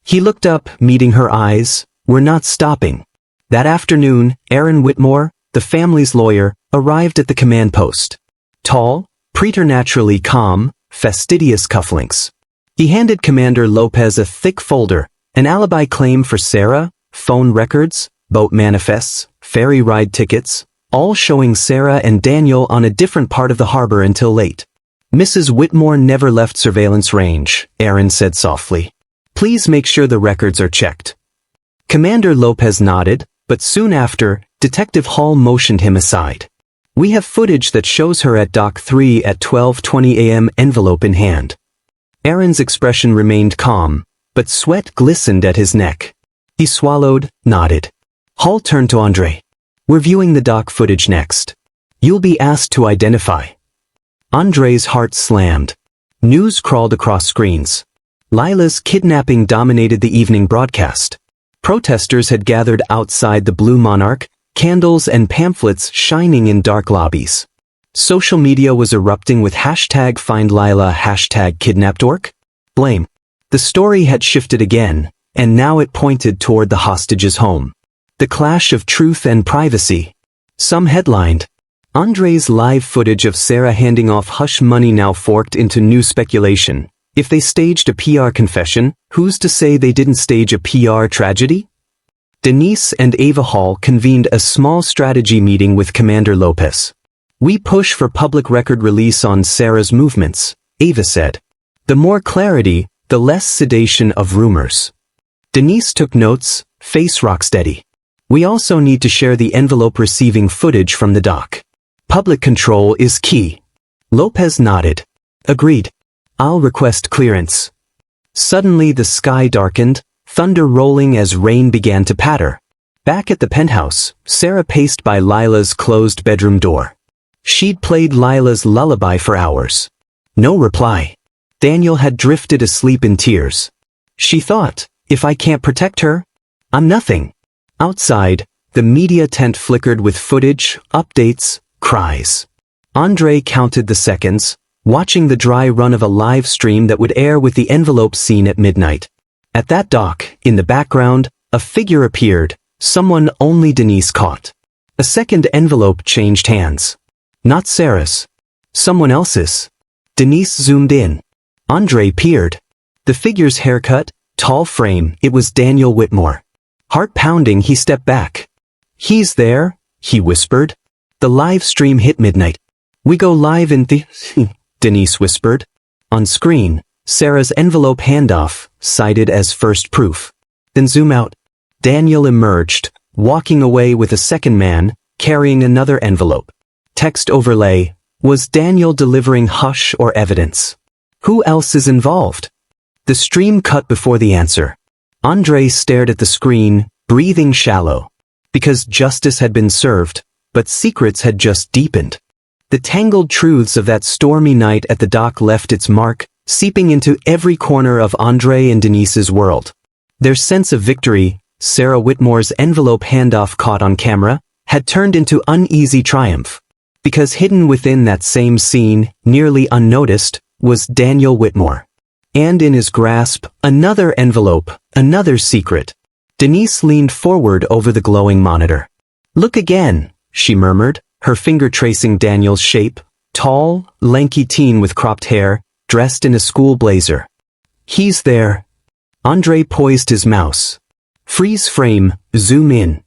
[SPEAKER 1] He looked up, meeting her eyes. "We're not stopping." That afternoon, Aaron Whitmore, the family's lawyer, arrived at the command post. Tall, preternaturally calm, fastidious cufflinks. He handed Commander Lopez a thick folder, an alibi claim for Sarah, phone records, boat manifests, ferry ride tickets, all showing Sarah and Daniel on a different part of the harbor until late. "Mrs. Whitmore never left surveillance range," Aaron said softly. "Please make sure the records are checked." Commander Lopez nodded, but soon after, Detective Hall motioned him aside. "We have footage that shows her at Dock 3 at 12:20 a.m. envelope in hand." Aaron's expression remained calm, but sweat glistened at his neck. He swallowed, nodded. Hall turned to Andre. "We're viewing the dock footage next. You'll be asked to identify." Andre's heart slammed. News crawled across screens. Lila's kidnapping dominated the evening broadcast. Protesters had gathered outside the Blue Monarch, candles and pamphlets shining in dark lobbies. Social media was erupting with hashtag #FindLila, hashtag #KidnappedOrc. Blame. The story had shifted again, and now it pointed toward the hostage's home. The clash of truth and privacy. Some headlined, "Andre's live footage of Sarah handing off hush money now forked into new speculation. If they staged a PR confession, who's to say they didn't stage a PR tragedy?" Denise and Ava Hall convened a small strategy meeting with Commander Lopez. "We push for public record release on Sarah's movements," Ava said. "The more clarity, the less sedation of rumors." Denise took notes, face rocksteady. "We also need to share the envelope receiving footage from the dock. Public control is key." Lopez nodded. "Agreed. I'll request clearance." Suddenly the sky darkened, thunder rolling as rain began to patter. Back at the penthouse, Sarah paced by Lila's closed bedroom door. She'd played Lila's lullaby for hours. No reply. Daniel had drifted asleep in tears. She thought, if I can't protect her, I'm nothing. Outside, the media tent flickered with footage, updates, cries. Andre counted the seconds, watching the dry run of a live stream that would air with the envelope scene at midnight. At that dock, in the background, a figure appeared, someone only Denise caught. A second envelope changed hands. Not Sarah's. Someone else's. Denise zoomed in. Andre peered. The figure's haircut, tall frame, it was Daniel Whitmore. Heart pounding, he stepped back. "He's there," he whispered. The live stream hit midnight. "We go live in the..." Denise whispered. On screen, Sarah's envelope handoff, cited as first proof. Then zoom out. Daniel emerged, walking away with a second man, carrying another envelope. Text overlay, was Daniel delivering hush or evidence? Who else is involved? The stream cut before the answer. Andre stared at the screen, breathing shallow. Because justice had been served, but secrets had just deepened. The tangled truths of that stormy night at the dock left its mark, seeping into every corner of Andre and Denise's world. Their sense of victory, Sarah Whitmore's envelope handoff caught on camera, had turned into uneasy triumph. Because hidden within that same scene, nearly unnoticed, was Daniel Whitmore. And in his grasp, another envelope, another secret. Denise leaned forward over the glowing monitor. "Look again," she murmured, her finger tracing Daniel's shape, tall, lanky teen with cropped hair, dressed in a school blazer. He's there. Andre poised his mouse. Freeze frame, zoom in.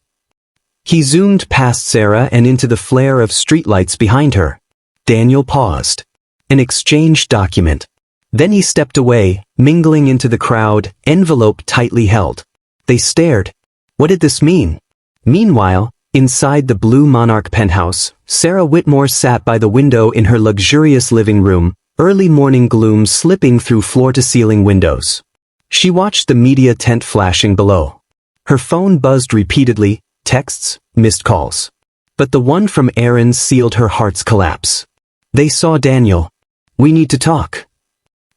[SPEAKER 1] He zoomed past Sarah and into the flare of streetlights behind her. Daniel paused. An exchange document. Then he stepped away, mingling into the crowd, envelope tightly held. They stared. What did this mean? Meanwhile, inside the Blue Monarch penthouse, Sarah Whitmore sat by the window in her luxurious living room, early morning gloom slipping through floor-to-ceiling windows. She watched the media tent flashing below. Her phone buzzed repeatedly, texts, missed calls. But the one from Aaron sealed her heart's collapse. They saw Daniel. We need to talk.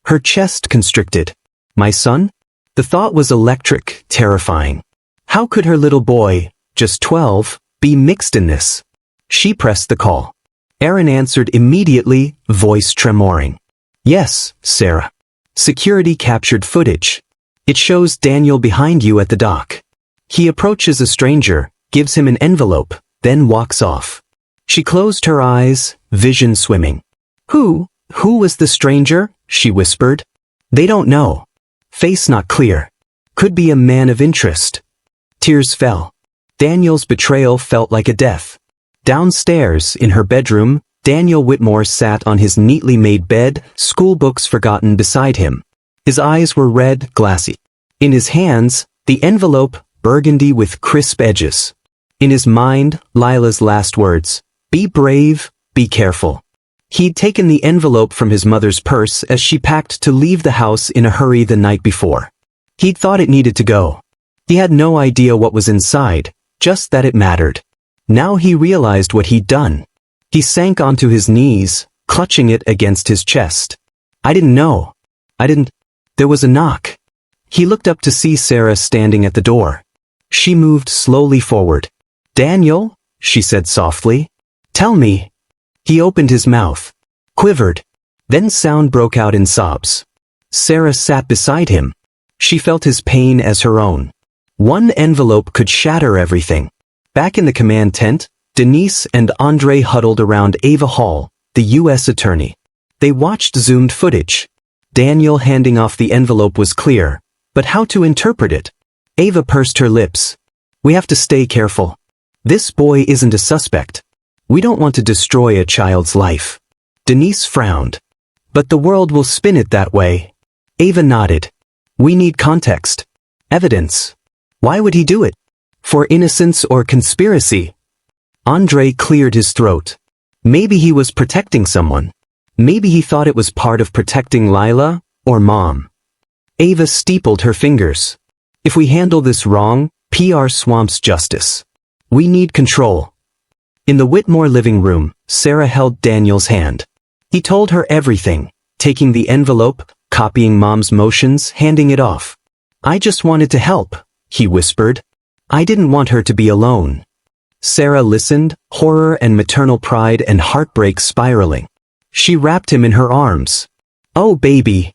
[SPEAKER 1] Her chest constricted. My son? The thought was electric, terrifying. How could her little boy, just 12, be mixed in this? She pressed the call. Aaron answered immediately, voice tremoring. Yes, Sarah. Security captured footage. It shows Daniel behind you at the dock. He approaches a stranger, gives him an envelope, then walks off. She closed her eyes, vision swimming. Who was the stranger? She whispered. They don't know. Face not clear. Could be a man of interest. Tears fell. Daniel's betrayal felt like a death. Downstairs, in her bedroom, Daniel Whitmore sat on his neatly made bed, school books forgotten beside him. His eyes were red, glassy. In his hands, the envelope, burgundy with crisp edges. In his mind, Lila's last words, be brave, be careful. He'd taken the envelope from his mother's purse as she packed to leave the house in a hurry the night before. He'd thought it needed to go. He had no idea what was inside, just that it mattered. Now he realized what he'd done. He sank onto his knees, clutching it against his chest. I didn't know. There was a knock. He looked up to see Sarah standing at the door. She moved slowly forward. Daniel, she said softly. Tell me. He opened his mouth. Quivered. Then sound broke out in sobs. Sarah sat beside him. She felt his pain as her own. One envelope could shatter everything. Back in the command tent, Denise and Andre huddled around Ava Hall, the U.S. attorney. They watched zoomed footage. Daniel handing off the envelope was clear, but how to interpret it? Ava pursed her lips. We have to stay careful. This boy isn't a suspect. We don't want to destroy a child's life. Denise frowned. But the world will spin it that way. Ava nodded. We need context. Evidence. Why would he do it? For innocence or conspiracy? Andre cleared his throat. Maybe he was protecting someone. Maybe he thought it was part of protecting Lila, or Mom. Ava steepled her fingers. If we handle this wrong, PR swamps justice. We need control. In the Whitmore living room, Sarah held Daniel's hand. He told her everything, taking the envelope, copying Mom's motions, handing it off. I just wanted to help, he whispered. I didn't want her to be alone. Sarah listened, horror and maternal pride and heartbreak spiraling. She wrapped him in her arms. Oh, baby.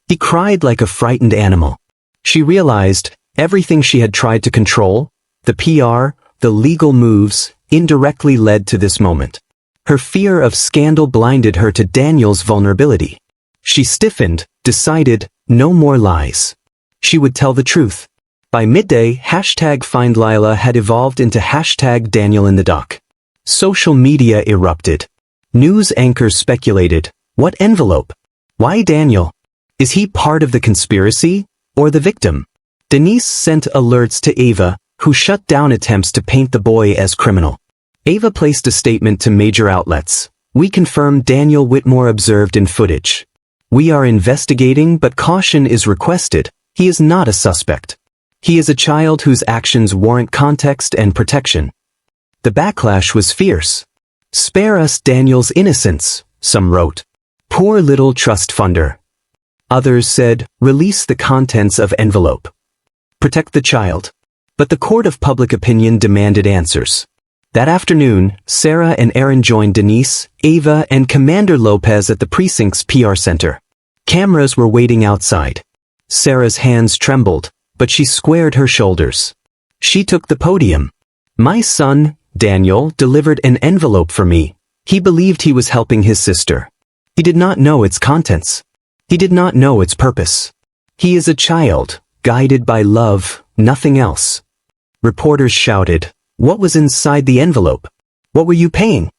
[SPEAKER 1] He cried like a frightened animal. She realized everything she had tried to control, the PR, the legal moves, indirectly led to this moment. Her fear of scandal blinded her to Daniel's vulnerability. She stiffened, decided, no more lies. She would tell the truth. By midday, #FindLila had evolved into #DanielInTheDock. Social media erupted. News anchors speculated, what envelope? Why Daniel? Is he part of the conspiracy, or the victim? Denise sent alerts to Ava, who shut down attempts to paint the boy as criminal. Ava placed a statement to major outlets. We confirm Daniel Whitmore observed in footage. We are investigating, but caution is requested. He is not a suspect. He is a child whose actions warrant context and protection. The backlash was fierce. Spare us Daniel's innocence, some wrote. Poor little trust funder. Others said, release the contents of envelope. Protect the child. But the court of public opinion demanded answers. That afternoon, Sarah and Aaron joined Denise, Ava, and Commander Lopez at the precinct's PR center. Cameras were waiting outside. Sarah's hands trembled, but she squared her shoulders. She took the podium. My son, Daniel delivered an envelope for me. He believed he was helping his sister. He did not know its contents. He did not know its purpose. He is a child, guided by love, nothing else. Reporters shouted, "What was inside the envelope? What were you paying?"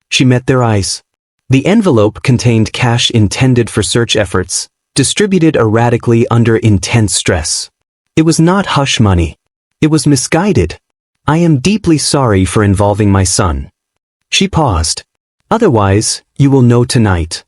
[SPEAKER 1] She met their eyes. The envelope contained cash intended for search efforts, distributed erratically under intense stress. It was not hush money. It was misguided. "I am deeply sorry for involving my son." She paused. "Otherwise, you will know tonight."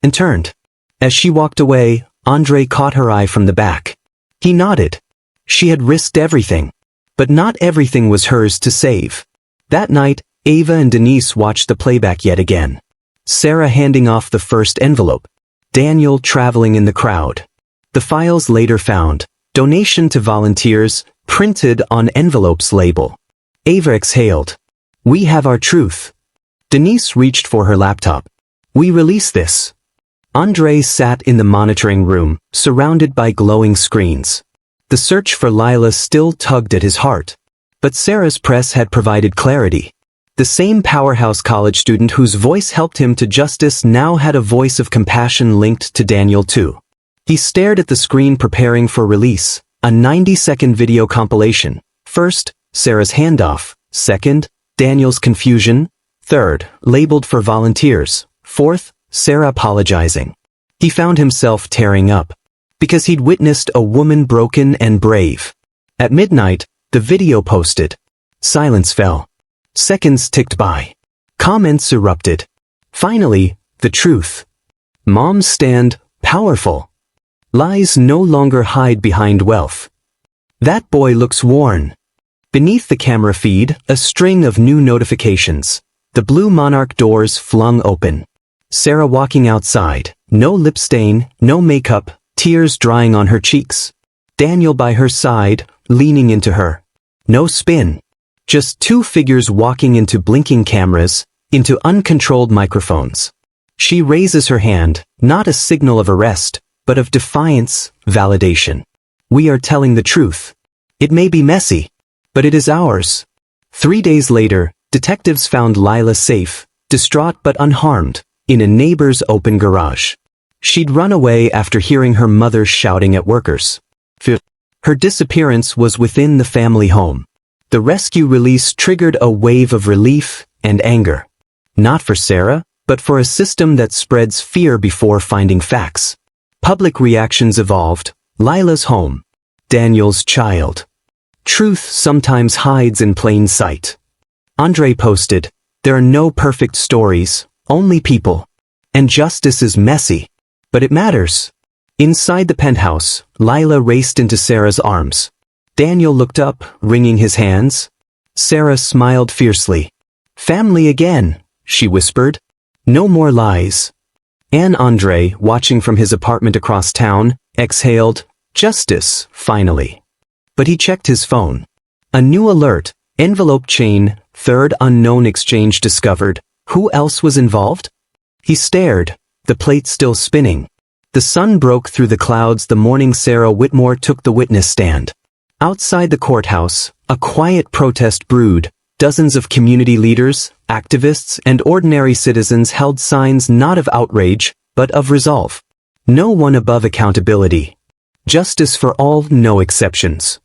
[SPEAKER 1] And turned. As she walked away, Andre caught her eye from the back. He nodded. She had risked everything. But not everything was hers to save. That night, Ava and Denise watched the playback yet again. Sarah handing off the first envelope. Daniel traveling in the crowd. The files later found, donation to volunteers, printed on envelope's label. Ava exhaled. "We have our truth." Denise reached for her laptop. "We release this." Andre sat in the monitoring room, surrounded by glowing screens. The search for Lila still tugged at his heart. But Sarah's press had provided clarity. The same powerhouse college student whose voice helped him to justice now had a voice of compassion linked to Daniel too. He stared at the screen preparing for release, a 90-second video compilation. First, Sarah's handoff. Second, Daniel's confusion. Third, labeled for volunteers. Fourth, Sarah apologizing. He found himself tearing up. Because he'd witnessed a woman broken and brave. At midnight, the video posted. Silence fell. Seconds ticked by. Comments erupted. Finally, the truth. Moms stand powerful. Lies no longer hide behind wealth. That boy looks worn. Beneath the camera feed, a string of new notifications. The Blue Monarch doors flung open. Sarah walking outside. No lip stain, no makeup, tears drying on her cheeks. Daniel by her side, leaning into her. No spin. Just two figures walking into blinking cameras, into uncontrolled microphones. She raises her hand, not a signal of arrest, but of defiance, validation. We are telling the truth. It may be messy, but it is ours. 3 days later, detectives found Lila safe, distraught but unharmed, in a neighbor's open garage. She'd run away after hearing her mother shouting at workers. Her disappearance was within the family home. The rescue release triggered a wave of relief and anger. Not for Sarah, but for a system that spreads fear before finding facts. Public reactions evolved. Lila's home. Daniel's child. Truth sometimes hides in plain sight. Andre posted, "There are no perfect stories, only people. And justice is messy. But it matters." Inside the penthouse, Lila raced into Sarah's arms. Daniel looked up, wringing his hands. Sarah smiled fiercely. "Family again," she whispered. "No more lies." And Andre, watching from his apartment across town, exhaled, "Justice, finally." But he checked his phone. A new alert, envelope chain, third unknown exchange discovered. Who else was involved? He stared, the plate still spinning. The sun broke through the clouds the morning Sarah Whitmore took the witness stand. Outside the courthouse, a quiet protest brewed. Dozens of community leaders, activists, and ordinary citizens held signs not of outrage, but of resolve. No one above accountability. Justice for all, no exceptions.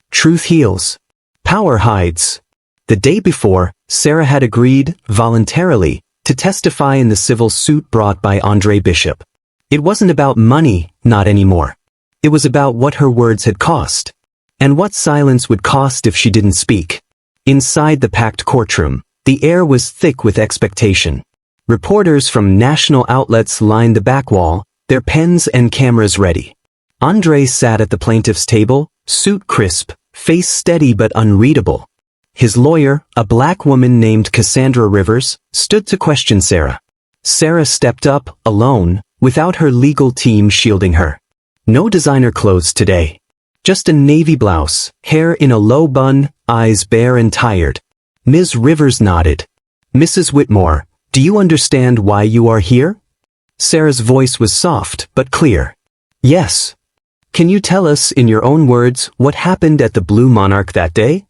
[SPEAKER 1] Truth heals. Power hides. The day before, Sarah had agreed, voluntarily, to testify in the civil suit brought by Andre Bishop. It wasn't about money, not anymore. It was about what her words had cost. And what silence would cost if she didn't speak. Inside the packed courtroom, the air was thick with expectation. Reporters from national outlets lined the back wall, their pens and cameras ready. Andre sat at the plaintiff's table, suit crisp, face steady but unreadable. His lawyer, a black woman named Cassandra Rivers, stood to question Sarah. Sarah stepped up, alone, without her legal team shielding her. No designer clothes today. Just a navy blouse, hair in a low bun, eyes bare and tired. Ms. Rivers nodded. "Mrs. Whitmore, do you understand why you are here?" Sarah's voice was soft but clear. "Yes." "Can you tell us in your own words what happened at the Blue Monarch that day?"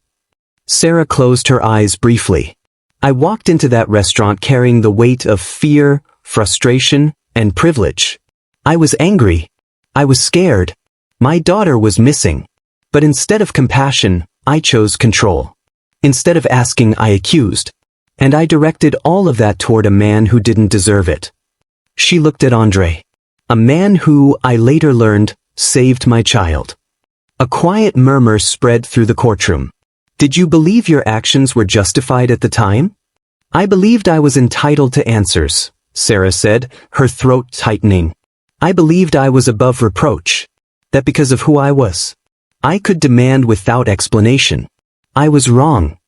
[SPEAKER 1] Sarah closed her eyes briefly. I walked into that restaurant carrying the weight of fear, frustration, and privilege. I was angry. I was scared. My daughter was missing. But instead of compassion, I chose control. Instead of asking, I accused. And I directed all of that toward a man who didn't deserve it. She looked at Andre. A man who, I later learned, saved my child. A quiet murmur spread through the courtroom. Did you believe your actions were justified at the time? I believed I was entitled to answers, Sarah said, her throat tightening. I believed I was above reproach. That because of who I was, I could demand without explanation. I was wrong.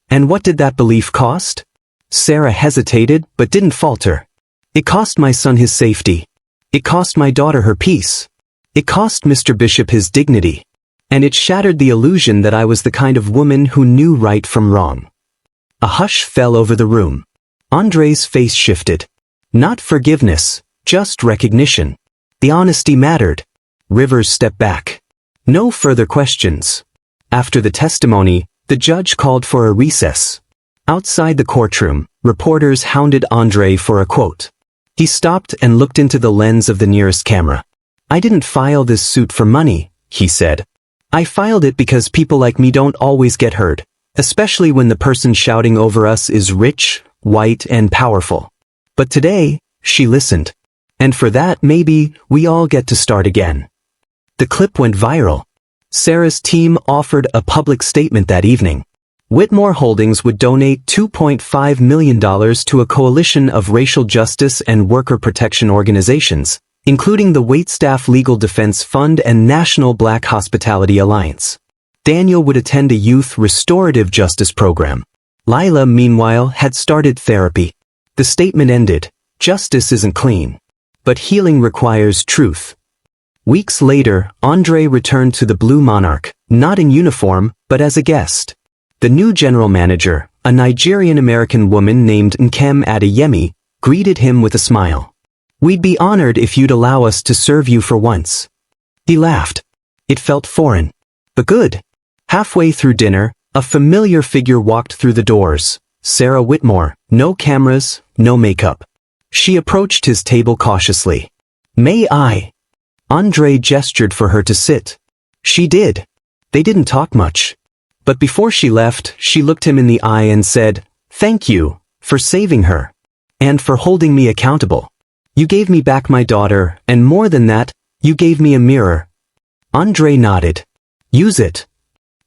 [SPEAKER 1] And what did that belief cost? Sarah hesitated but didn't falter. It cost my son his safety. It cost my daughter her peace. It cost Mr. Bishop his dignity. And it shattered the illusion that I was the kind of woman who knew right from wrong. A hush fell over the room. Andre's face shifted. Not forgiveness, just recognition. The honesty mattered. Rivers stepped back. No further questions. After the testimony, the judge called for a recess. Outside the courtroom, reporters hounded Andre for a quote. He stopped and looked into the lens of the nearest camera. I didn't file this suit for money, he said. I filed it because people like me don't always get heard, especially when the person shouting over us is rich, white, and powerful. But today, she listened. And for that, maybe, we all get to start again. The clip went viral. Sarah's team offered a public statement that evening. Whitmore Holdings would donate $2.5 million to a coalition of racial justice and worker protection organizations, including the Waitstaff Legal Defense Fund and National Black Hospitality Alliance. Daniel would attend a youth restorative justice program. Lila, meanwhile, had started therapy. The statement ended, "Justice isn't clean. But healing requires truth." Weeks later, Andre returned to the Blue Monarch, not in uniform, but as a guest. The new general manager, a Nigerian-American woman named Nkem Adeyemi, greeted him with a smile. "We'd be honored if you'd allow us to serve you for once." He laughed. It felt foreign, but good. Halfway through dinner, a familiar figure walked through the doors. Sarah Whitmore, no cameras, no makeup. She approached his table cautiously. "May I?" Andre gestured for her to sit. She did. They didn't talk much. But before she left, she looked him in the eye and said, "Thank you, for saving her. And for holding me accountable. You gave me back my daughter, and more than that, you gave me a mirror." Andre nodded. "Use it."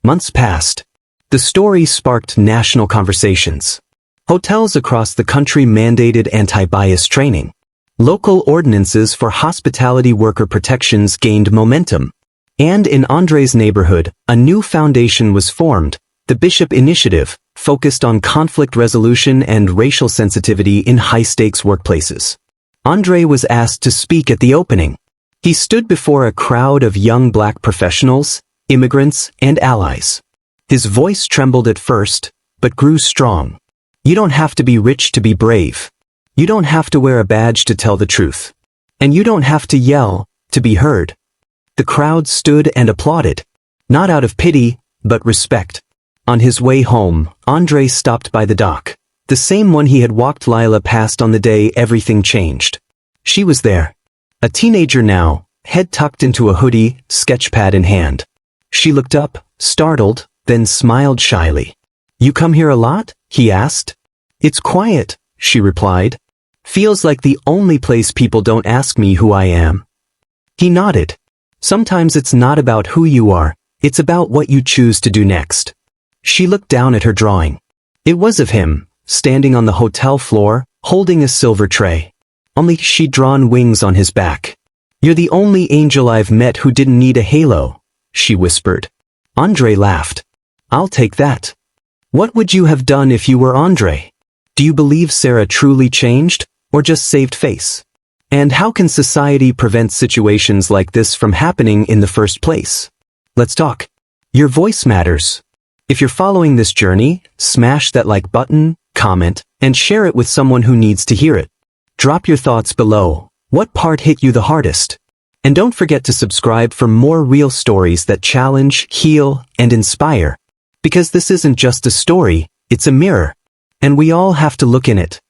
[SPEAKER 1] Months passed. The story sparked national conversations. Hotels across the country mandated anti-bias training. Local ordinances for hospitality worker protections gained momentum. And in Andre's neighborhood, a new foundation was formed, the Bishop Initiative, focused on conflict resolution and racial sensitivity in high-stakes workplaces. Andre was asked to speak at the opening. He stood before a crowd of young black professionals, immigrants, and allies. His voice trembled at first, but grew strong. You don't have to be rich to be brave. You don't have to wear a badge to tell the truth. And you don't have to yell to be heard. The crowd stood and applauded, not out of pity, but respect. On his way home, Andre stopped by the dock, the same one he had walked Lila past on the day everything changed. She was there. A teenager now, head tucked into a hoodie, sketchpad in hand. She looked up, startled, then smiled shyly. "You come here a lot?" he asked. "It's quiet," she replied. "Feels like the only place people don't ask me who I am." He nodded. Sometimes it's not about who you are, it's about what you choose to do next. She looked down at her drawing. It was of him, standing on the hotel floor, holding a silver tray. Only she'd drawn wings on his back. "You're the only angel I've met who didn't need a halo," she whispered. Andre laughed. "I'll take that. What would you have done if you were Andre? Do you believe Sarah truly changed, or just saved face? And how can society prevent situations like this from happening in the first place? Let's talk. Your voice matters. If you're following this journey, smash that like button, comment, and share it with someone who needs to hear it. Drop your thoughts below. What part hit you the hardest? And don't forget to subscribe for more real stories that challenge, heal, and inspire. Because this isn't just a story, it's a mirror. And we all have to look in it.